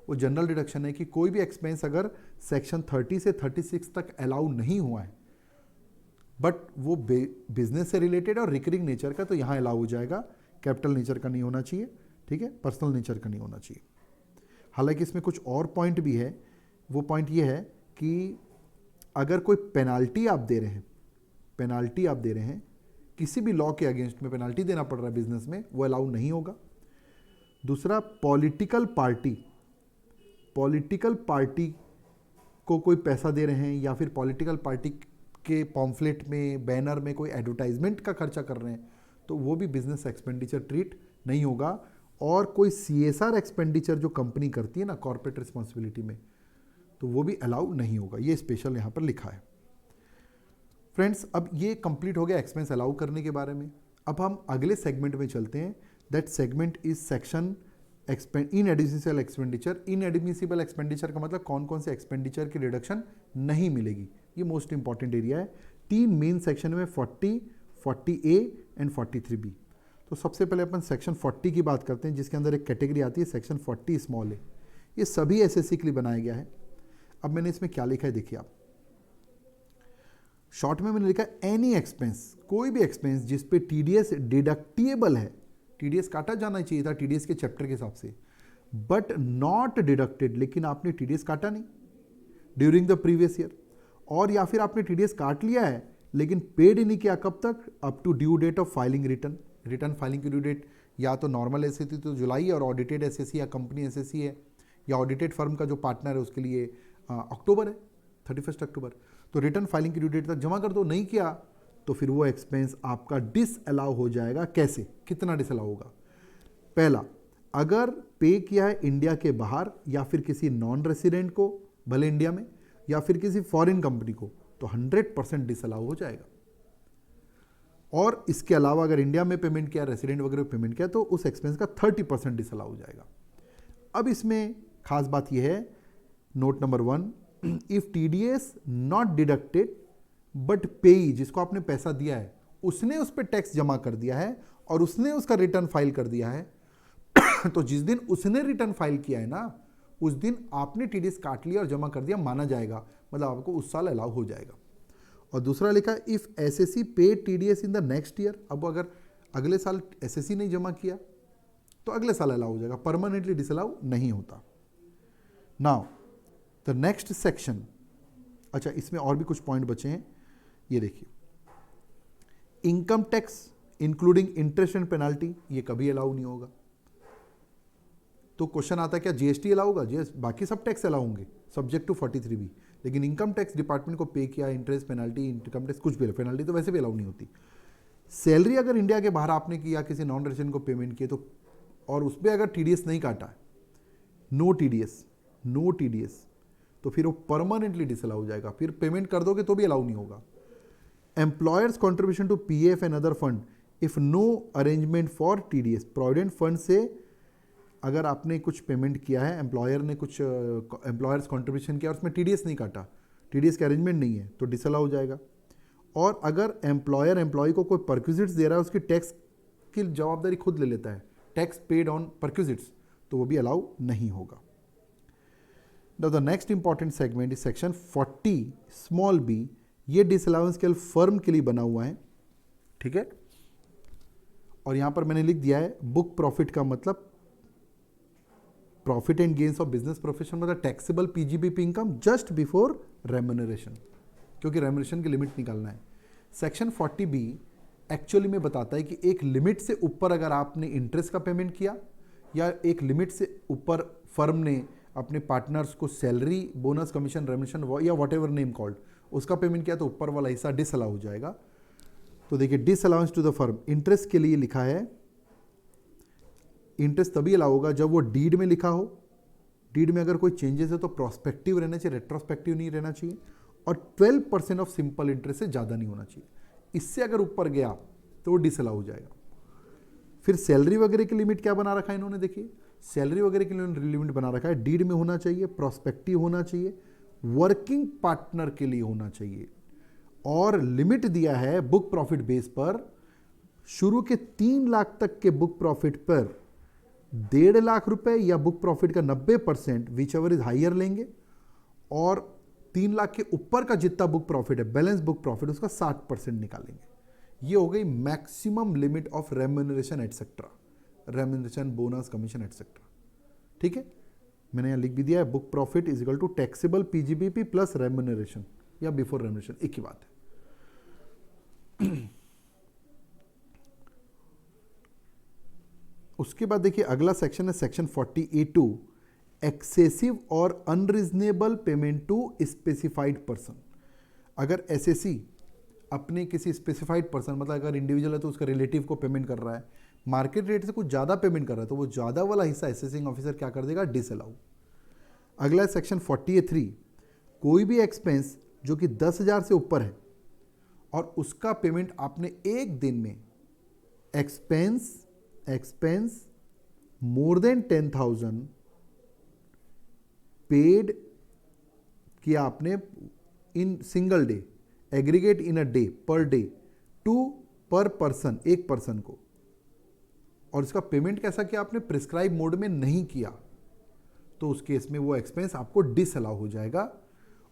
वो जनरल डिडक्शन है कि कोई भी एक्सपेंस अगर सेक्शन 30 से 36 तक अलाउ नहीं हुआ है बट वो बिजनेस से रिलेटेड और रिकरिंग नेचर का, तो यहाँ अलाउ हो जाएगा। कैपिटल नेचर का नहीं होना चाहिए, ठीक है, पर्सनल नेचर का नहीं होना चाहिए। हालांकि इसमें कुछ और पॉइंट भी है, वो पॉइंट ये है कि अगर कोई पेनाल्टी आप दे रहे हैं किसी भी लॉ के अगेंस्ट में पेनाल्टी देना पड़ रहा है बिजनेस में, वो अलाउ नहीं होगा। दूसरा, पॉलिटिकल पार्टी को कोई पैसा दे रहे हैं या फिर पॉलिटिकल पार्टी के पॉम्फलेट में, बैनर में कोई एडवर्टाइजमेंट का खर्चा कर रहे हैं तो वो भी बिजनेस एक्सपेंडिचर ट्रीट नहीं होगा। और कोई CSR एक्सपेंडिचर जो कंपनी करती है ना कॉर्पोरेट रिस्पॉन्सिबिलिटी में, तो वो भी अलाउ नहीं होगा, ये स्पेशल यहाँ पर लिखा है। फ्रेंड्स, अब ये कंप्लीट हो गया एक्सपेंस अलाउ करने के बारे में। अब हम अगले सेगमेंट में चलते हैं। That segment is section inadmissible expenditure. Inadmissible expenditure का मतलब कौन कौन से एक्सपेंडिचर की रिडक्शन नहीं मिलेगी, ये मोस्ट इंपॉर्टेंट एरिया है। 3 मेन सेक्शन में 40, 40A एंड 43B। तो सबसे पहले अपन सेक्शन 40 की बात करते हैं, जिसके अंदर एक कैटेगरी आती है सेक्शन 40 स्मॉल ए। ये सभी SSC के लिए बनाया गया है। अब मैंने इसमें क्या लिखा है देखिए आप, शॉर्ट में मैंने लिखा एनी एक्सपेंस, कोई भी एक्सपेंस जिस पे TDS डिडक्टेबल है, TDS काटा जाना चाहिए था TDS के चैप्टर के हिसाब से, बट नॉट डिडक्टेड, लेकिन आपने TDS काटा नहीं ड्यूरिंग द प्रीवियस ईयर, और या फिर आपने TDS काट लिया है लेकिन पेड ही नहीं किया, कब तक, up to due date of filing return filing की ड्यू डेट या तो नॉर्मल SSC तो जुलाई और ऑडिटेड SSC या कंपनी SSC है या ऑडिटेड फर्म का जो पार्टनर है उसके लिए अक्टूबर है, 31 अक्टूबर। तो रिटर्न फाइलिंग की ड्यू डेट तक जमा कर दो, नहीं किया तो फिर वो एक्सपेंस आपका डिसअलाउ हो जाएगा। कैसे, कितना डिसअलाउ होगा? पहला, अगर पे किया है इंडिया के बाहर या फिर किसी नॉन रेसिडेंट को, भले इंडिया में, या फिर किसी फॉरेन कंपनी को, तो 100% डिसअलाउ हो जाएगा। और इसके अलावा अगर इंडिया में पेमेंट किया, रेसिडेंट वगैरह पेमेंट किया, तो उस एक्सपेंस का 30% डिसअलाउ हो जाएगा। अब इसमें खास बात यह है, note number 1, if TDS not deducted but पेई, जिसको आपने पैसा दिया है उसने उस पर टैक्स जमा कर दिया है और उसने उसका रिटर्न फाइल कर दिया है तो जिस दिन उसने रिटर्न फाइल किया है ना, उस दिन आपने TDS काट लिया और जमा कर दिया, माना जाएगा, मतलब आपको उस साल अलाउ हो जाएगा। और दूसरा लिखा, इफ SSC पे TDS in the next year, अब अगर अगले साल SSC नहीं जमा किया तो अगले साल अलाउ हो जाएगा, परमानेंटली डिसअलाउ नहीं होता। नाउ द नेक्स्ट सेक्शन, अच्छा इसमें और भी कुछ पॉइंट बचे हैं, ये देखिए, income tax including interest and penalty, ये कभी अलाउ नहीं होगा। तो क्वेश्चन आता है क्या GST अलाउ होगा? बाकी सब टैक्स अलाउ होंगे सब्जेक्ट टू 43B, लेकिन इनकम टैक्स डिपार्टमेंट को पे किया, इंटरेस्ट, पेनाल्टी, इनकम टैक्स कुछ भी, पेनाल्टी तो वैसे भी अलाउ नहीं होती। सैलरी अगर इंडिया के बाहर आपने किया, किसी नॉन रेसिडेंट को पेमेंट किए, तो और उस पर अगर TDS नहीं काटा है, नो TDS, तो फिर वो परमानेंटली डिसअलाउ हो जाएगा, फिर पेमेंट कर दोगे तो भी अलाउ नहीं होगा। Employers contribution to PF and other fund if no arrangement for TDS, provident fund से अगर आपने कुछ पेमेंट किया है, एम्प्लॉयर ने कुछ एम्प्लॉयर्स कॉन्ट्रीब्यूशन किया और उसमें TDS नहीं काटा, TDS का अरेंजमेंट नहीं है, तो डिसअलाउ हो जाएगा। और अगर एम्प्लॉयर एम्प्लॉय को कोई परक्विजिट्स दे रहा है, उसकी टैक्स की जवाबदारी खुद ले लेता है, टैक्स पेड ऑन परक्विजिट्स, तो वो भी अलाउ नहीं होगा। Now the next important segment is section 40 small b, ये डिसअलाउंस केवल फर्म के लिए बना हुआ है, ठीक है। और यहां पर मैंने लिख दिया है बुक प्रॉफिट का मतलब profit and gains of business profession, मतलब taxable PGBP income just before remuneration, क्योंकि रेम्यूनरेशन की लिमिट निकालना है। सेक्शन 40B एक्चुअली में बताता है कि एक लिमिट से ऊपर अगर आपने इंटरेस्ट का पेमेंट किया या एक लिमिट से ऊपर फर्म ने अपने पार्टनर्स को सैलरी, बोनस, कमीशन, रेम्यूनरेशन या व्हाटएवर नेम कॉल्ड, उसका पेमेंट किया, तो ऊपर वाला हिस्सा डिसअलाउ हो जाएगा। तो देखिए, disallowance to the firm, interest के लिए लिखा है इंटरेस्ट तभी अलाउ होगा जब वो डीड में लिखा हो, डीड में अगर कोई चेंजेस है तो प्रोस्पेक्टिव रहना चाहिए, रेट्रोस्पेक्टिव नहीं रहना चाहिए, और 12% ऑफ सिंपल इंटरेस्ट से ज़्यादा नहीं होना चाहिए। इससे अगर ऊपर गया तो वो डिसअलाउ हो जाएगा। फिर सैलरी वगैरह की लिमिट क्या बना रखा है इन्होंने, देखिए सैलरी वगैरह की लिमिट बना रखा है, डीड में होना चाहिए, प्रोस्पेक्टिव होना चाहिए, वर्किंग पार्टनर के लिए होना चाहिए, और लिमिट दिया है बुक प्रॉफिट बेस पर, शुरू के 3 लाख तक के बुक प्रॉफिट पर 1.5 लाख रुपए या बुक प्रॉफिट का 90% विच एवर इज हाइयर लेंगे, और 3 लाख के ऊपर का जितना बुक प्रॉफिट है, बैलेंस बुक प्रॉफिट, उसका 60% निकालेंगे। ये हो गई maximum limit of remuneration etcetera, remuneration, bonus, commission etcetera. ठीक है, मैंने यहाँ लिख भी दिया है, book profit is equal to taxable PGBP plus remuneration या बिफोर रेम्यूनरेशन, एक ही बात है। उसके बाद देखिए अगला सेक्शन है सेक्शन 40A2, एक्सेसिव और unreasonable payment to specified person. अगर एसएससी अपने किसी स्पेसिफाइड पर्सन, मतलब अगर इंडिविजुअल है तो उसका रिलेटिव को पेमेंट कर रहा है, मार्केट रेट से कुछ ज़्यादा पेमेंट कर रहा है, तो वो ज़्यादा वाला हिस्सा असेसिंग ऑफिसर क्या कर देगा, डिसअलाउ। अगला है सेक्शन 40A3, कोई भी एक्सपेंस जो कि 10,000 से ऊपर है और उसका पेमेंट आपने एक दिन में, एक्सपेंस मोर देन 10,000 पेड किया आपने in single day, aggregate in a day, per day, to per person, एक पर्सन को, और इसका पेमेंट कैसा किया आपने, प्रिस्क्राइब मोड में नहीं किया, तो उस केस में वो एक्सपेंस आपको डिसअलाउ हो जाएगा।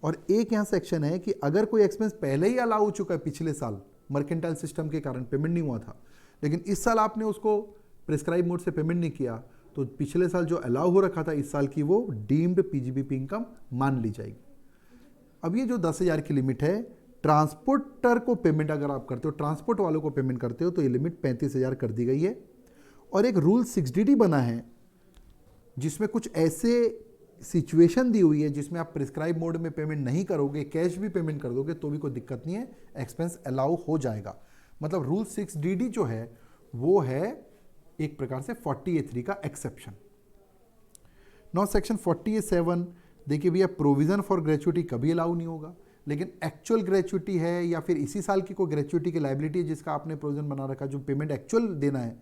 और एक यहां सेक्शन है कि अगर कोई एक्सपेंस पहले ही अलाउ हो चुका है, पिछले साल मर्केंटाइल सिस्टम के कारण पेमेंट नहीं हुआ था, लेकिन इस साल आपने उसको प्रिस्क्राइब मोड से पेमेंट नहीं किया, तो पिछले साल जो अलाउ हो रखा था इस साल की, वो डीम्ड पीजीबीपी इनकम मान ली जाएगी। अब ये जो 10,000 की लिमिट है, ट्रांसपोर्टर को पेमेंट अगर आप करते हो, ट्रांसपोर्ट वालों को पेमेंट करते हो, तो ये लिमिट 35,000 कर दी गई है। और एक रूल 6DD बना है जिसमें कुछ ऐसे सिचुएशन दी हुई है जिसमें आप प्रिस्क्राइब मोड में पेमेंट नहीं करोगे, कैश भी पेमेंट कर दोगे तो भी कोई दिक्कत नहीं है, एक्सपेंस अलाउ हो जाएगा। मतलब रूल 6DD जो है वो है एक प्रकार से 40A3 का एक्सेप्शन। नाउ सेक्शन 40A7, देखिए भैया प्रोविजन फॉर ग्रेचुइटी कभी अलाउ नहीं होगा, लेकिन एक्चुअल ग्रेचुइटी है या फिर इसी साल की कोई ग्रेचुइटी की लायबिलिटी है जिसका आपने प्रोविजन बना रखा, जो पेमेंट एक्चुअल देना है,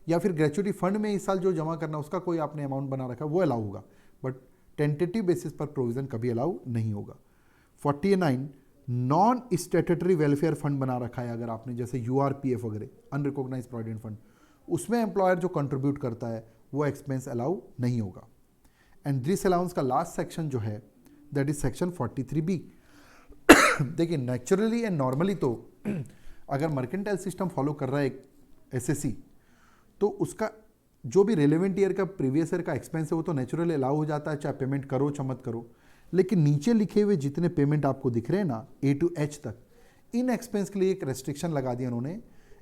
या फिर ग्रेचुइटी फंड में इस साल जो जमा करना उसका कोई आपने अमाउंट बना रखा, वो अलाउ होगा, बट टेंटेटिव बेसिस पर प्रोविजन कभी अलाउ नहीं होगा। 40A9, non statutory welfare fund बना रखा है अगर आपने, जैसे URPF वगैरह, अनरिकॉग्नाइज प्रोविडेंट फंड, उसमें एम्प्लॉयर जो कंट्रीब्यूट करता है वो एक्सपेंस अलाउ नहीं होगा। एंड दिस अलाउंस का लास्ट सेक्शन जो है दैट इज सेक्शन 43B। देखिए नेचुरली एंड नॉर्मली तो अगर मर्केंटाइल सिस्टम फॉलो कर रहा है एसएससी, तो उसका जो भी रेलेवेंट ईयर का प्रीवियस ईयर का एक्सपेंस है वो तो नेचुरली अलाउ हो जाता है, चाहे पेमेंट करो चाहे मत करो। लेकिन नीचे लिखे हुए जितने पेमेंट आपको दिख रहे हैं ना, A to H तक, इन एक्सपेंस के लिए एक रेस्ट्रिक्शन लगा दिया उन्होंने।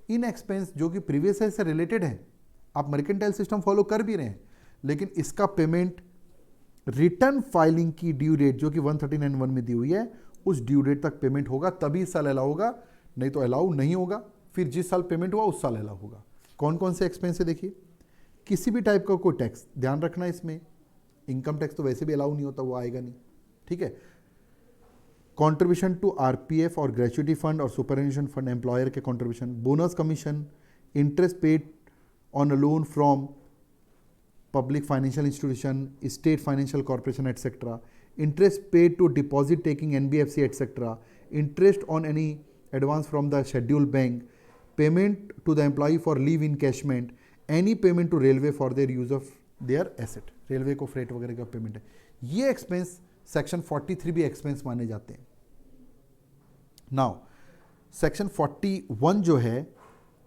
इन एक्सपेंस जो कि प्रीवियस ईयर से रिलेटेड है, आप मर्केंटाइल सिस्टम फॉलो कर भी रहे हैं, लेकिन इसका पेमेंट रिटर्न फाइलिंग की ड्यू डेट जो कि 139(1) में दी हुई है, उस ड्यू डेट तक पेमेंट होगा, तभी इस साल अलाउ होगा, नहीं तो अलाउ नहीं होगा। फिर जिस साल पेमेंट हुआ उस साल अलाउ होगा। कौन कौन से एक्सपेंस है देखिए, किसी भी टाइप का कोई टैक्स, ध्यान रखना इसमें, इनकम टैक्स तो वैसे भी अलाउ नहीं होता, वो आएगा नहीं, ठीक है। कंट्रीब्यूशन टू RPF और ग्रेचुइटी फंड और सुपरएन्यूएशन फंड, एम्प्लॉयर के contribution, bonus commission, interest paid on a loan from public financial institution, state financial corporation etcetera, interest paid to deposit taking NBFC etc., interest on any advance from the scheduled bank, payment to the employee for leave encashment, any payment to railway for their use of their asset, railway को freight वगैरह का payment है, ये expense section 43B expense माने जाते हैं। Now section 41 जो है,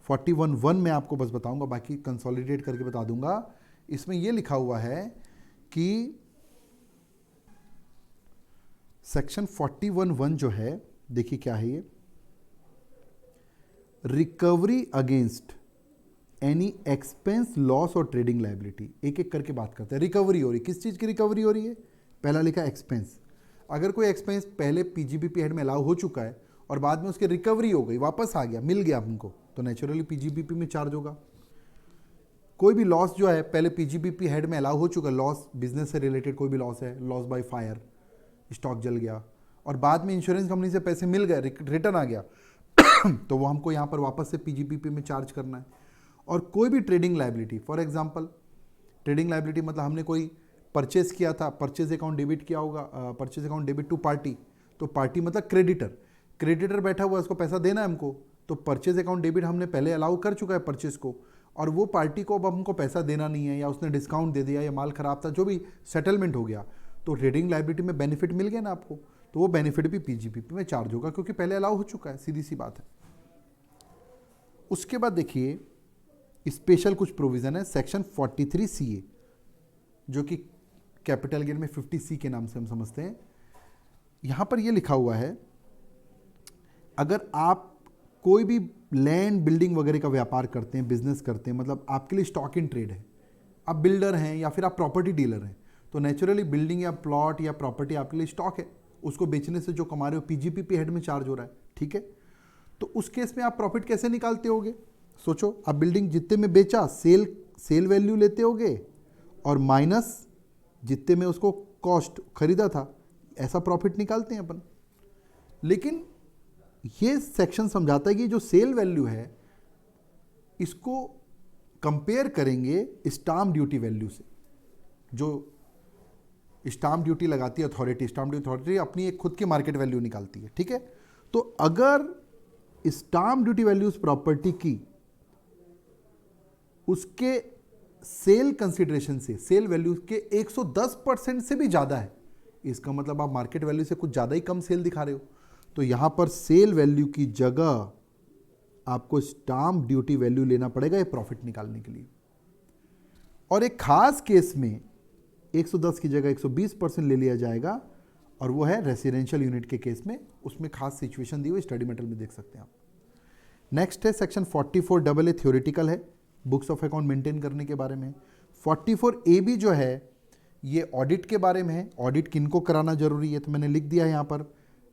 41(1) मैं आपको बस बताऊंगा, बाकी कंसोलिडेट करके बता दूंगा। इसमें ये लिखा हुआ है कि सेक्शन 41(1) जो है, देखिए क्या है ये, recovery against any expense, loss और ट्रेडिंग लायबिलिटी। एक एक करके बात करते हैं। रिकवरी हो रही, किस चीज़ की रिकवरी हो रही है, पहला लिखा एक्सपेंस। अगर कोई एक्सपेंस पहले पीजीबीपी हेड में अलाउ हो चुका है और बाद में उसकी रिकवरी हो गई, वापस आ गया, मिल गया हमको, तो नेचुरली पीजीबीपी में चार्ज होगा। कोई भी लॉस जो है पहले पीजीबीपी हेड में अलाउ हो चुका है, लॉस बिजनेस से रिलेटेड कोई भी लॉस है, लॉस बाय फायर, स्टॉक जल गया और बाद में इंश्योरेंस कंपनी से पैसे मिल गए, रिटर्न आ गया तो वो हमको यहाँ पर वापस से पीजीबीपी में चार्ज करना है। और कोई भी trading liability, for example trading liability मतलब हमने कोई परचेज किया था, परचेज अकाउंट डेबिट किया होगा, purchase account debit to party, तो पार्टी मतलब क्रेडिटर बैठा हुआ है, उसको पैसा देना है हमको, तो परचेज अकाउंट डेबिट हमने पहले अलाउ कर चुका है परचेज को, और वो पार्टी को अब हमको पैसा देना नहीं है, या उसने डिस्काउंट दे दिया, या माल खराब था, जो भी सेटलमेंट हो गया, तो ट्रेडिंग लायबिलिटी में बेनिफिट मिल गया ना आपको, तो वो बेनिफिट भी पीजीबीपी में चार्ज होगा क्योंकि पहले अलाउ हो चुका है, सीधी सी बात है। उसके बाद देखिए स्पेशल कुछ प्रोविजन है, सेक्शन 43 CA, जो कि कैपिटल गेन में 50C के नाम से हम समझते हैं। यहां पर यह लिखा हुआ है, अगर आप कोई भी लैंड बिल्डिंग वगैरह का व्यापार करते हैं, बिजनेस करते हैं, मतलब आपके लिए स्टॉक इन ट्रेड है, आप बिल्डर हैं या फिर आप प्रॉपर्टी डीलर हैं, तो नेचुरली बिल्डिंग या प्लॉट या प्रॉपर्टी आपके लिए स्टॉक है, उसको बेचने से जो कमा रहे हो पीजीबीपी हेड में चार्ज हो रहा है, ठीक है। तो उस केस में आप प्रॉफिट कैसे निकालते होगे? सोचो, आप बिल्डिंग जितने में बेचा सेल वैल्यू लेते होगे और माइनस जितने में उसको कॉस्ट खरीदा था, ऐसा प्रॉफिट निकालते हैं अपन। लेकिन ये सेक्शन समझाता है कि जो सेल वैल्यू है इसको कंपेयर करेंगे स्टाम्प ड्यूटी वैल्यू से। जो स्टाम्प ड्यूटी लगाती है अथॉरिटी, स्टाम्प ड्यूटी अथॉरिटी अपनी एक खुद की मार्केट वैल्यू निकालती है, ठीक है। तो अगर स्टाम्प ड्यूटी वैल्यू उस प्रॉपर्टी की उसके सेल कंसिडरेशन से, सेल वैल्यू के 110% से भी ज्यादा है, इसका मतलब आप मार्केट वैल्यू से कुछ ज्यादा ही कम सेल दिखा रहे हो, तो यहां पर सेल वैल्यू की जगह आपको स्टाम्प ड्यूटी वैल्यू लेना पड़ेगा ये प्रॉफिट निकालने के लिए। और एक खास केस में 110 की जगह 120% ले लिया जाएगा, और वो है रेसिडेंशियल यूनिट के केस में, उसमें खास सिचुएशन दी हुई स्टडी मटेरियल में देख सकते हैं आप। नेक्स्ट है सेक्शन 44AA, थ्योरेटिकल है, बुक्स ऑफ अकाउंट मेंटेन करने के बारे में। 44AB जो है ये ऑडिट के बारे में है, ऑडिट किनको कराना जरूरी है, तो मैंने लिख दिया है यहाँ पर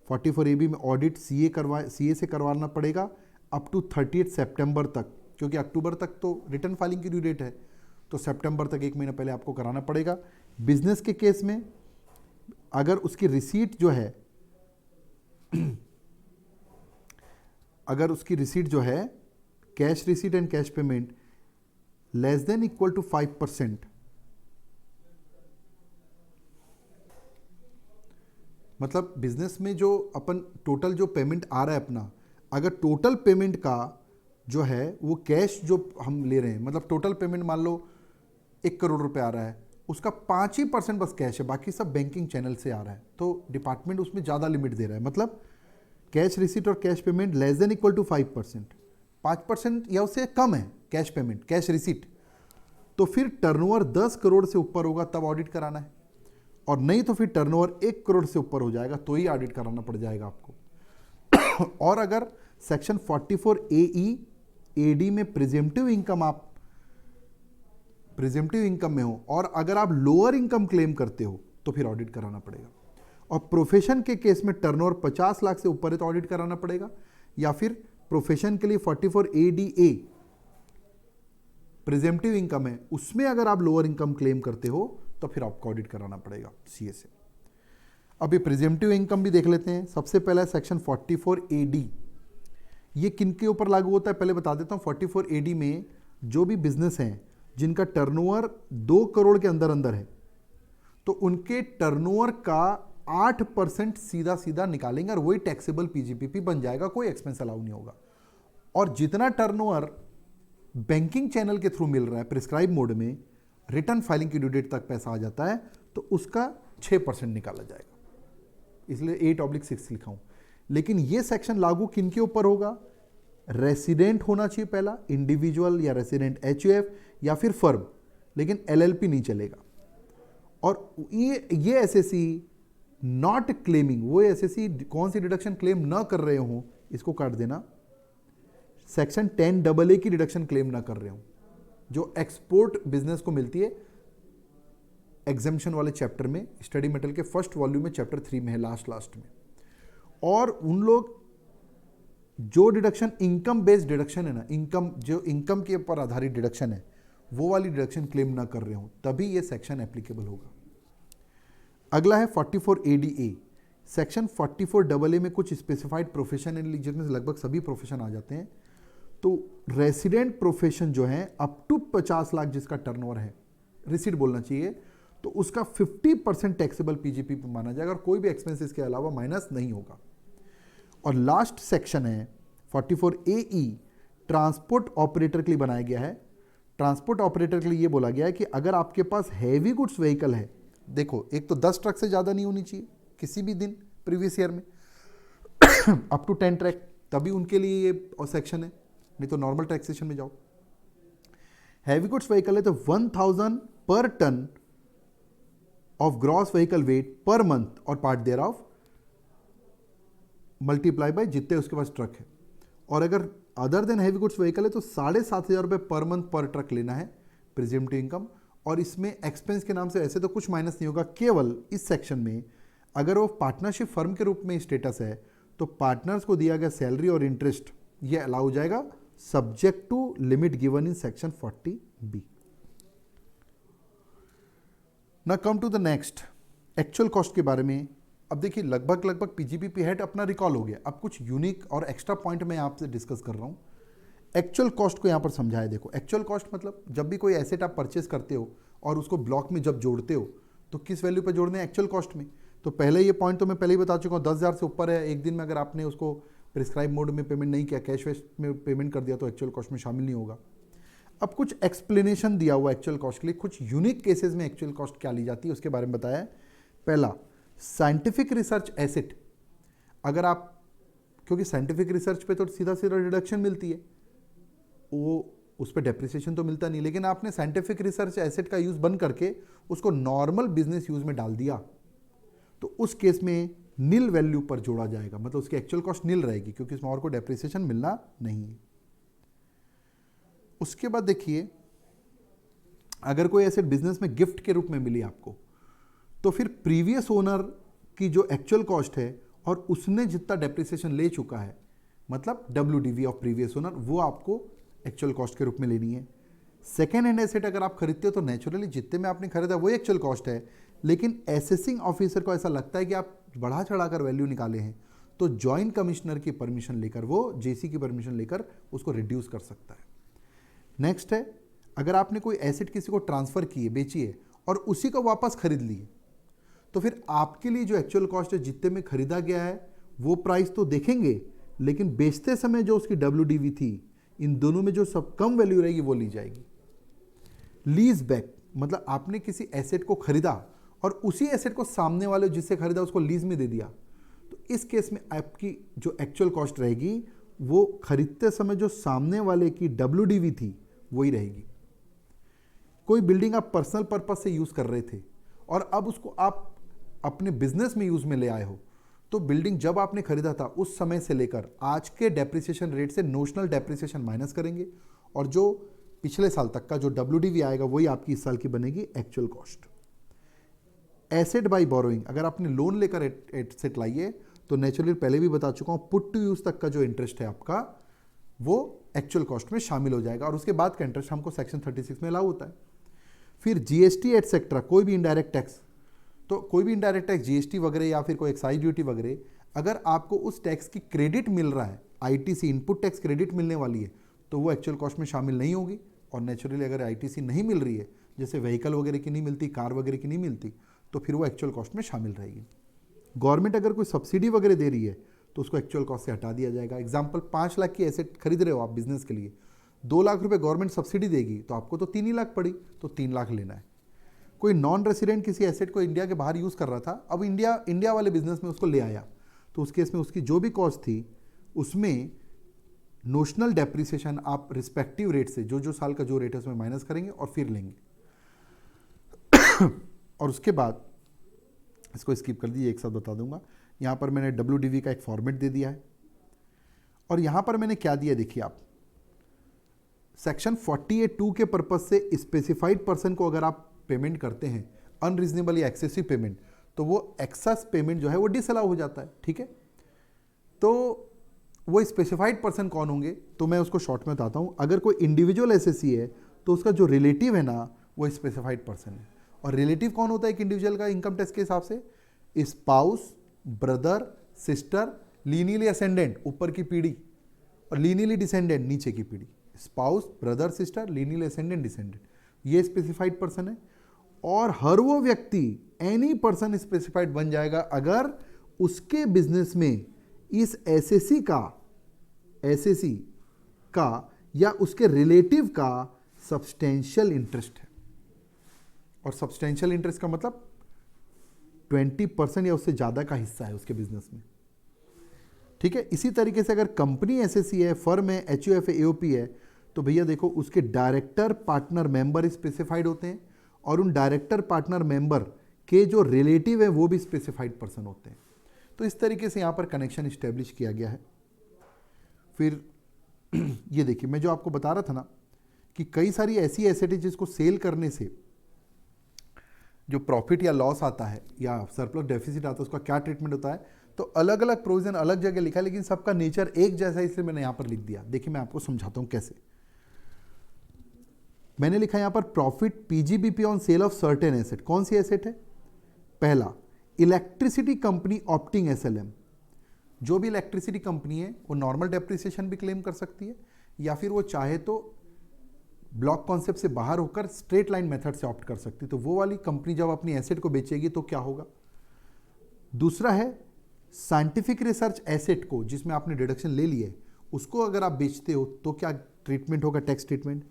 44AB में ऑडिट सीए से करवाना पड़ेगा अप टू 30 सितंबर तक, क्योंकि अक्टूबर तक तो रिटर्न फाइलिंग की ड्यू डेट है, तो सितंबर तक 1 महीना पहले आपको कराना पड़ेगा। बिजनेस के केस में अगर उसकी रिसीट जो है अगर उसकी रिसीट जो है cash receipt and cash payment less than equal to 5%, मतलब बिजनेस में जो अपन टोटल जो पेमेंट आ रहा है अपना, अगर टोटल पेमेंट का जो है वो कैश जो हम ले रहे हैं, मतलब टोटल पेमेंट मान लो 1 करोड़ रुपए आ रहा है, उसका 5% बस कैश है, बाकी सब बैंकिंग चैनल से आ रहा है, तो डिपार्टमेंट उसमें ज़्यादा लिमिट दे रहा है, मतलब कैश रिसीट और cash payment less than equal to 5%, 5% या उससे कम है कैश पेमेंट कैश रिसीट, तो फिर टर्नओवर 10 करोड़ से ऊपर होगा तब ऑडिट कराना है, और नहीं तो फिर टर्नओवर 1 करोड़ से ऊपर हो जाएगा तो ही ऑडिट कराना पड़ जाएगा आपको। और अगर सेक्शन 44AE AD में प्रिजेम्पटिव इनकम, आप प्रिजेम्पटिव इनकम में हो और अगर आप लोअर इनकम क्लेम करते हो तो फिर ऑडिट कराना पड़ेगा। और प्रोफेशन के केस में टर्नओवर 50 लाख से ऊपर है तो ऑडिट कराना पड़ेगा, या फिर प्रोफेशन के लिए 44ADA प्रिजेम्पटिव इनकम है, उसमें अगर आप लोअर इनकम क्लेम करते हो तो फिर आपको ऑडिट कराना पड़ेगा सीए से। अब ये प्रिजेम्पटिव इनकम भी देख लेते हैं। सबसे पहला है सेक्शन 44AD, ये किन के ऊपर लागू होता है पहले बता देता हूँ। 44AD में जो भी बिजनेस हैं जिनका टर्नओवर 2 करोड़ के अंदर अंदर है, तो उनके टर्नओवर का 8% सीधा सीधा निकालेंगे और वही टैक्सेबल पीजीपीपी बन जाएगा, कोई एक्सपेंस अलाउ नहीं होगा। और जितना टर्नओवर बैंकिंग चैनल के थ्रू मिल रहा है प्रिस्क्राइब मोड में, रिटर्न फाइलिंग की ड्यू डेट तक पैसा आ जाता है, तो उसका 6% निकाला जाएगा, इसलिए 8/6 लिखा हूं। लेकिन ये सेक्शन लागू किन के ऊपर होगा? रेसिडेंट होना चाहिए पहला, इंडिविजुअल या रेसिडेंट HUF या फिर फर्म, लेकिन LLP नहीं चलेगा। और ये SSE नॉट क्लेमिंग, वो SSE कौन सी डिडक्शन क्लेम ना कर रहे हो इसको काट देना, सेक्शन 10AA की डिडक्शन क्लेम ना कर रहे हो, जो एक्सपोर्ट बिजनेस को मिलती है एग्जेम्पशन वाले चैप्टर में, स्टडी मटेरियल के फर्स्ट वॉल्यूम में चैप्टर 3 में है, लास्ट में। और उन लोग जो डिडक्शन इनकम बेस्ड डिडक्शन है ना, इनकम जो इनकम के ऊपर आधारित डिडक्शन है, वो वाली डिडक्शन क्लेम ना कर रहे हो, तभी ये सेक्शन एप्लीकेबल होगा। अगला है 44 ADA। सेक्शन 44 AA में कुछ स्पेसिफाइड प्रोफेशन एंड जिसमें लगभग सभी प्रोफेशन आ जाते हैं। तो रेसिडेंट प्रोफेशन जो है अप टू 50 लाख जिसका टर्नओवर है, रिसीट बोलना चाहिए, तो उसका 50% टैक्सेबल पीजीपी पर माना जाएगा और कोई भी एक्सपेंसेस के अलावा माइनस नहीं होगा। और लास्ट सेक्शन है 44 AE, ट्रांसपोर्ट ऑपरेटर के लिए बनाया गया है। ट्रांसपोर्ट ऑपरेटर के लिए ये बोला गया है कि अगर आपके पास हैवी गुड्स व्हीकल है, देखो एक तो 10 ट्रक से ज़्यादा नहीं होनी चाहिए किसी भी दिन प्रीवियस ईयर में अप टू 10 ट्रक, तभी उनके लिए ये सेक्शन है, नहीं तो नॉर्मल टैक्सेशन में जाओ। हैवी गुड्स व्हीकल है तो 1000 पर ton of gross vehicle weight पर मंथ और part thereof multiply by जितने उसके पास ट्रक है। और अगर other than heavy goods vehicle है तो 7,500 रुपये पर मंथ पर ट्रक लेना है प्रिजम्प्टिव इनकम। और इसमें एक्सपेंस के नाम से ऐसे तो कुछ माइनस नहीं होगा, केवल इस सेक्शन में अगर वो पार्टनरशिप फर्म के रूप में स्टेटस है तो पार्टनर्स को दिया गया सैलरी और इंटरेस्ट ये अलाउ हो जाएगा subject to limit given in section 40B। ना come to the next, actual cost के बारे में। अब देखिए लगभग पीजीपी हेड अपना रिकॉल हो गया, अब कुछ यूनिक और एक्स्ट्रा पॉइंट मैं आपसे डिस्कस कर रहा हूँ। एक्चुअल कॉस्ट को यहाँ पर समझाया, देखो एक्चुअल कॉस्ट मतलब जब भी कोई एसेट आप परचेस करते हो और उसको ब्लॉक में जब जोड़ते हो तो किस वैल्यू पर जोड़ने हैं, एक्चुअल कॉस्ट में। तो पहले ये पॉइंट तो मैं पहले ही बता चुका हूँ, 10,000 से ऊपर है एक दिन में अगर आपने उसको प्रिस्क्राइब मोड में पेमेंट नहीं किया, कैश वेश में पेमेंट कर दिया तो एक्चुअल कॉस्ट में शामिल नहीं होगा। अब कुछ एक्सप्लेनेशन दिया हुआ एक्चुअल कॉस्ट के लिए, कुछ यूनिक केसेस में एक्चुअल कॉस्ट क्या ली जाती है उसके बारे में बताया है। पहला, साइंटिफिक रिसर्च एसेट, अगर आप, क्योंकि साइंटिफिक रिसर्च पे तो सीधा सीधा डिडक्शन मिलती है, वो उस पर डेप्रिसिएशन तो मिलता नहीं, लेकिन आपने साइंटिफिक रिसर्च एसेट का यूज़ बंद करके उसको नॉर्मल बिजनेस यूज में डाल दिया तो उस केस में नील वैल्यू पर जोड़ा जाएगा, मतलब उसकी एक्चुअल कॉस्ट नील रहेगी क्योंकि उसमें और कोई डेप्रिसिएशन मिलना नहीं है। उसके बाद देखिए, अगर कोई एसेट बिजनेस में गिफ्ट के रूप में मिली आपको तो फिर प्रीवियस ओनर की जो एक्चुअल कॉस्ट है और उसने जितना डेप्रिसिएशन ले चुका है, मतलब WDV ऑफ प्रीवियस ओनर, वो आपको एक्चुअल कॉस्ट के रूप में लेनी है। सेकेंड हैंड एसेट अगर आप खरीदते हो तो नेचुरली जितने में आपने खरीदा वही एक्चुअल कॉस्ट है, लेकिन एसेसिंग ऑफिसर को ऐसा लगता है कि आप बढ़ा चढ़ाकर वैल्यू निकाले हैं तो जॉइंट कमिश्नर की परमिशन लेकर, वो जेसी की परमिशन लेकर उसको रिड्यूस कर सकता है। नेक्स्ट है, अगर आपने कोई एसेट किसी को ट्रांसफर किए, बेची है और उसी को वापस खरीद लिए तो फिर आपके लिए जो एक्चुअल कॉस्ट है जितने में खरीदा गया है वो प्राइस तो देखेंगे, लेकिन बेचते समय जो उसकी WDV थी, इन दोनों में जो सब कम वैल्यू रहेगी वो ली जाएगी। लीज बैक, मतलब आपने किसी एसेट को खरीदा और उसी एसेट को सामने वाले जिससे खरीदा उसको लीज में दे दिया, तो इस केस में आपकी जो एक्चुअल कॉस्ट रहेगी वो खरीदते समय जो सामने वाले की WDV थी वही रहेगी। कोई बिल्डिंग आप पर्सनल पर्पस से यूज कर रहे थे और अब उसको आप अपने बिजनेस में यूज में ले आए हो, तो बिल्डिंग जब आपने खरीदा था उस समय से लेकर आज के डेप्रिसिएशन रेट से नोशनल डेप्रिसिएशन माइनस करेंगे और जो पिछले साल तक का जो WDV आएगा वही आपकी इस साल की बनेगी actual cost. Asset by borrowing, अगर आपने लोन लेकर एसेट लाइए तो नेचुरली पहले भी बता चुका हूँ, पुट टू यूज तक का जो इंटरेस्ट है आपका वो एक्चुअल कॉस्ट में शामिल हो जाएगा और उसके बाद का इंटरेस्ट हमको सेक्शन 36 में अलाउ होता है। फिर GST एटसेट्रा, कोई भी इनडायरेक्ट टैक्स, तो कोई भी इनडायरेक्ट टैक्स GST वगैरह या फिर कोई एक्साइज ड्यूटी वगैरह, अगर आपको उस टैक्स की क्रेडिट मिल रहा है, ITC इनपुट टैक्स क्रेडिट मिलने वाली है, तो वो एक्चुअल कॉस्ट में शामिल नहीं होगी। और नेचुरली अगर ITC नहीं मिल रही है, जैसे व्हीकल वगैरह की नहीं मिलती, कार वगैरह की नहीं मिलती, तो फिर वो एक्चुअल कॉस्ट में शामिल रहेगी। गवर्नमेंट अगर कोई सब्सिडी वगैरह दे रही है तो उसको एक्चुअल कॉस्ट से हटा दिया जाएगा। एग्जाम्पल, 5 लाख की एसेट खरीद रहे हो आप बिजनेस के लिए, 2 लाख रुपए गवर्नमेंट सब्सिडी देगी तो आपको तो 3 ही लाख पड़ी, तो 3 लाख लेना है। कोई नॉन रेसिडेंट किसी एसेट को इंडिया के बाहर यूज़ कर रहा था, अब इंडिया वाले बिजनेस में उसको ले आया, तो उस केस में उसकी जो भी कॉस्ट थी उसमें नोशनल डेप्रिसिएशन आप रिस्पेक्टिव रेट से जो साल का जो रेट है उसमें माइनस करेंगे और फिर लेंगे। और उसके बाद इसको स्किप कर दीजिए, एक साथ बता दूंगा। यहाँ पर मैंने WDV का एक फॉर्मेट दे दिया है और यहाँ पर मैंने क्या दिया देखिए आप, सेक्शन 48(2) के पर्पज से स्पेसिफाइड पर्सन को अगर आप पेमेंट करते हैं अनरीजनेबल या एक्सेसिव पेमेंट, तो वो एक्सेस पेमेंट जो है वो डिसअलाउ हो जाता है, ठीक है। तो वो स्पेसिफाइड पर्सन कौन होंगे, तो मैं उसको शॉर्ट में बताता हूँ। अगर कोई इंडिविजुअल SSC है तो उसका जो रिलेटिव है ना वो स्पेसिफाइड पर्सन है। और रिलेटिव कौन होता है एक इंडिविजुअल का इनकम टैक्स के हिसाब से? Spouse, brother, sister, lineally ascendant ऊपर की पीढ़ी और लीनियली डिसेंडेंट नीचे की पीढ़ी। Spouse, brother, sister, lineally ascendant, descendant, ये स्पेसिफाइड पर्सन है। और हर वो व्यक्ति एनी पर्सन स्पेसिफाइड बन जाएगा अगर उसके बिजनेस में इस एसएससी का या उसके रिलेटिव का सब्सटेंशियल इंटरेस्ट है। और सब्सटेंशियल इंटरेस्ट का मतलब 20% या उससे ज्यादा का हिस्सा है उसके बिजनेस में। ठीक है, इसी तरीके से अगर कंपनी एसएससी है, फर्म है, एचयूएफ है, एओपी है, तो भैया देखो उसके डायरेक्टर पार्टनर मेंबर स्पेसिफाइड होते हैं और उन डायरेक्टर पार्टनर मेंबर के जो रिलेटिव है वो भी स्पेसिफाइड पर्सन होते हैं। तो इस तरीके से यहां पर कनेक्शन स्टैब्लिश किया गया है। फिर ये देखिए, मैं जो आपको बता रहा था ना कि कई सारी ऐसी एसेट है जिसको सेल करने से जो प्रॉफिट या लॉस आता है या सरप्लस डेफिसिट आता है उसका क्या ट्रीटमेंट होता है। तो अलग अलग प्रोविजन अलग जगह लिखा है, लेकिन सबका नेचर एक जैसा है, इसलिए मैंने यहां पर लिख दिया। देखिए मैं आपको समझाता हूं कैसे। मैंने लिखा यहां पर profit PGBP on sale of certain asset. कौन सी एसेट है? पहला, इलेक्ट्रिसिटी कंपनी ऑप्टिंग एसएलएम। जो भी इलेक्ट्रिसिटी कंपनी है वो नॉर्मल डेप्रिसिएशन भी क्लेम कर सकती है या फिर वो चाहे तो ब्लॉक कॉन्सेप्ट से बाहर होकर स्ट्रेट लाइन मेथड से ऑप्ट कर सकती है। तो वो वाली कंपनी जब अपनी एसेट को बेचेगी तो क्या होगा। दूसरा है साइंटिफिक रिसर्च एसेट को जिसमें आपने डिडक्शन ले ली है, उसको अगर आप बेचते हो तो क्या ट्रीटमेंट होगा, टैक्स ट्रीटमेंट।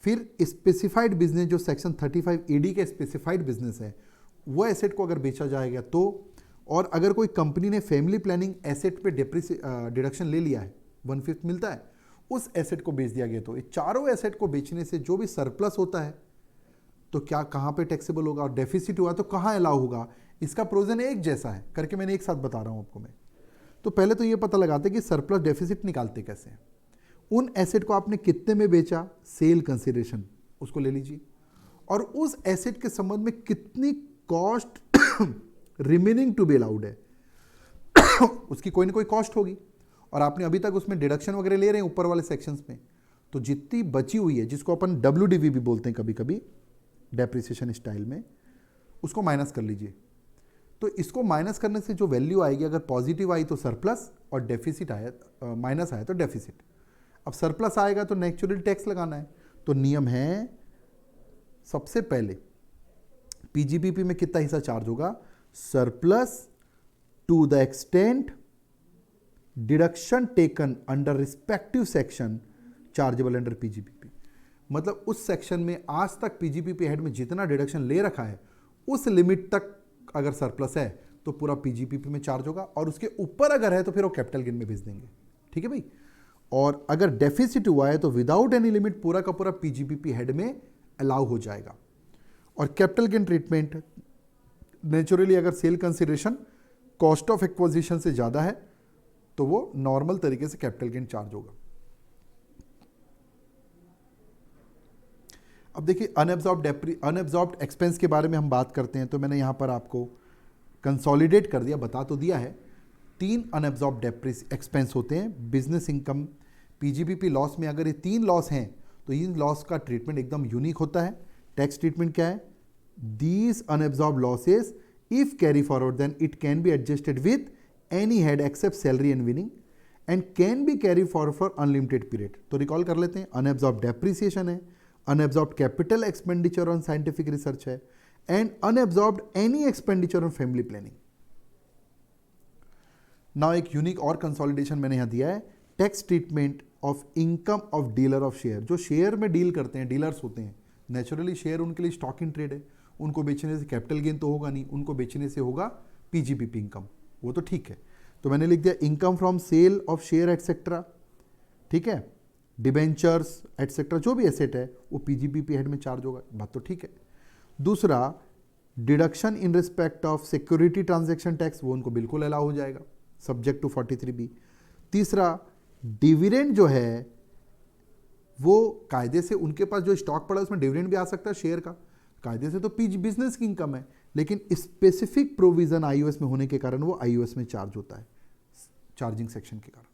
फिर स्पेसिफाइड बिजनेस जो सेक्शन 35 एडी के स्पेसिफाइड बिजनेस है, वो एसेट को अगर बेचा जाएगा तो, और अगर कोई कंपनी ने फैमिली प्लानिंग एसेट पे डिडक्शन ले लिया है, 1/5 मिलता है, उस एसेट को बेच दिया गया, तो ये चारों एसेट को बेचने से जो भी सरप्लस होता है तो क्या कहां पे टैक्सेबल होगा और डेफिसिट हुआ तो कहां अलाउ होगा। इसका प्रोविजन एक जैसा है करके मैंने एक साथ बता रहा हूं आपको मैं। तो पहले तो ये पता लगाते कि सरप्लस डेफिसिट निकालते कैसे हैं। उन एसेट को आपने कितने में बेचा, सेल कंसिडरेशन उसको ले लीजिए, और उस एसेट के संबंध में कितनी cost remaining to be allowed है उसकी कोई ना कोई कॉस्ट होगी, और आपने अभी तक उसमें डिडक्शन वगैरह ले रहे हैं ऊपर वाले सेक्शंस में, तो जितनी बची हुई है जिसको अपन WDV भी बोलते हैं कभी कभी डेप्रिसिएशन स्टाइल में, उसको माइनस कर लीजिए। तो इसको माइनस करने से जो वैल्यू आएगी, अगर पॉजिटिव आई तो सरप्लस और डेफिसिट आया माइनस आया तो डेफिसिट। अब सरप्लस आएगा तो नेचुरल टैक्स लगाना है। तो नियम है सबसे पहले पीजीबीपी में कितना हिस्सा चार्ज होगा, surplus to the extent deduction taken under respective section chargeable under PGBP. मतलब उस सेक्शन में आज तक पीजीबीपी हेड में जितना डिडक्शन ले रखा है उस लिमिट तक अगर सरप्लस है तो पूरा पीजीबीपी में चार्ज होगा, और उसके ऊपर अगर है तो फिर वो कैपिटल गेन में भेज देंगे। ठीक है भाई। और अगर डेफिसिट हुआ है तो विदाउट एनी लिमिट पूरा का पूरा पीजीबीपी हेड में अलाउ हो जाएगा। और कैपिटल गेन ट्रीटमेंट नेचुरली अगर sale consideration cost of acquisition से ज्यादा है तो वो नॉर्मल तरीके से कैपिटल गेन चार्ज होगा। अब देखिए अनएब्जॉर्ब्ड एक्सपेंस के बारे में हम बात करते हैं, तो मैंने यहां पर आपको कंसोलिडेट कर दिया, बता तो दिया है। 3 अनएब्जॉर्ब्ड एक्सपेंस होते हैं बिजनेस इनकम पीजीबीपी लॉस में। अगर ये 3 लॉस हैं तो इन लॉस का ट्रीटमेंट एकदम यूनिक होता है। टैक्स ट्रीटमेंट क्या है, these unabsorbed losses if carry forward then it can be adjusted with any head except salary and winning and can be carry forward for unlimited period. तो recall कर लेते हैं, unabsorbed depreciation है, unabsorbed capital expenditure on scientific research है, and unabsorbed any expenditure on family planning. Now एक unique और consolidation मैंने यहां दिया है, tax treatment of income of dealer of share. जो शेयर में डील करते हैं, डीलर्स होते हैं, नेचुरली शेयर उनके लिए स्टॉक इन ट्रेड है, उनको बेचने से कैपिटल गेन तो होगा नहीं, उनको बेचने से होगा पीजीबीपी इनकम, वो तो ठीक है। तो मैंने लिख दिया income from sale of share etcetera, ठीक है, डिबेंचर्स एटसेट्रा, जो भी एसेट है वो पीजीबीपी हेड में चार्ज होगा, बात तो ठीक है। दूसरा deduction in respect of security transaction tax, वो उनको बिल्कुल अलाउ हो जाएगा सब्जेक्ट टू 43B। तीसरा डिविडेंड जो है वो कायदे से उनके पास जो स्टॉक पड़ा है उसमें डिविडेंड भी आ सकता है शेयर का, कायदे से तो बिजनेस की इनकम है, लेकिन स्पेसिफिक प्रोविजन आईओएस में होने के कारण वो आईओएस में चार्ज होता है चार्जिंग सेक्शन के कारण।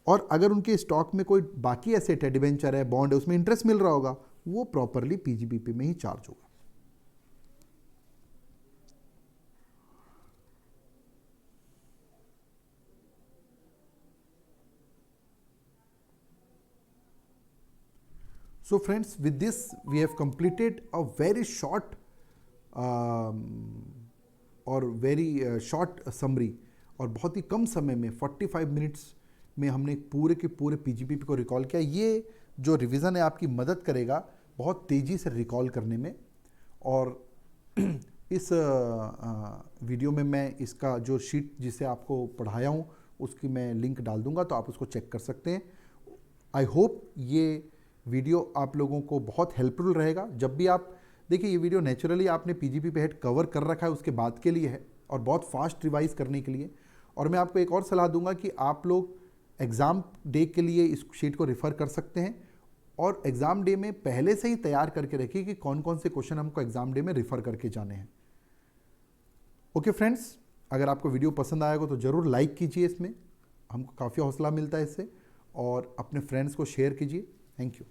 और अगर उनके स्टॉक में कोई बाकी एसेट है, डिबेंचर है, बॉन्ड है, उसमें इंटरेस्ट मिल रहा होगा वो प्रॉपरली पीजीबीपी में ही चार्ज होगा। So friends, with this we have completed a very short और वेरी शॉर्ट समरी, और बहुत ही कम समय में 45 मिनट्स में हमने पूरे के पूरे पीजीबीपी को रिकॉल किया। ये जो रिवीजन है आपकी मदद करेगा बहुत तेज़ी से रिकॉल करने में। और इस वीडियो में मैं इसका जो शीट जिसे आपको पढ़ाया हूँ उसकी मैं लिंक डाल दूंगा, तो आप उसको चेक कर सकते हैं। आई होप ये वीडियो आप लोगों को बहुत हेल्पफुल रहेगा। जब भी आप देखिए, ये वीडियो नेचुरली आपने पीजीपी पे हेड कवर कर रखा है उसके बाद के लिए है और बहुत फास्ट रिवाइज करने के लिए। और मैं आपको एक और सलाह दूंगा कि आप लोग एग्ज़ाम डे के लिए इस शीट को रेफ़र कर सकते हैं, और एग्ज़ाम डे में पहले से ही तैयार करके रखिए कि कौन कौन से क्वेश्चन हमको एग्ज़ाम डे में रेफ़र करके जाने हैं। ओके फ्रेंड्स, अगर आपको वीडियो पसंद आएगा तो ज़रूर लाइक कीजिए, इसमें हमको काफ़ी हौसला मिलता है इससे, और अपने फ्रेंड्स को शेयर कीजिए। Thank you.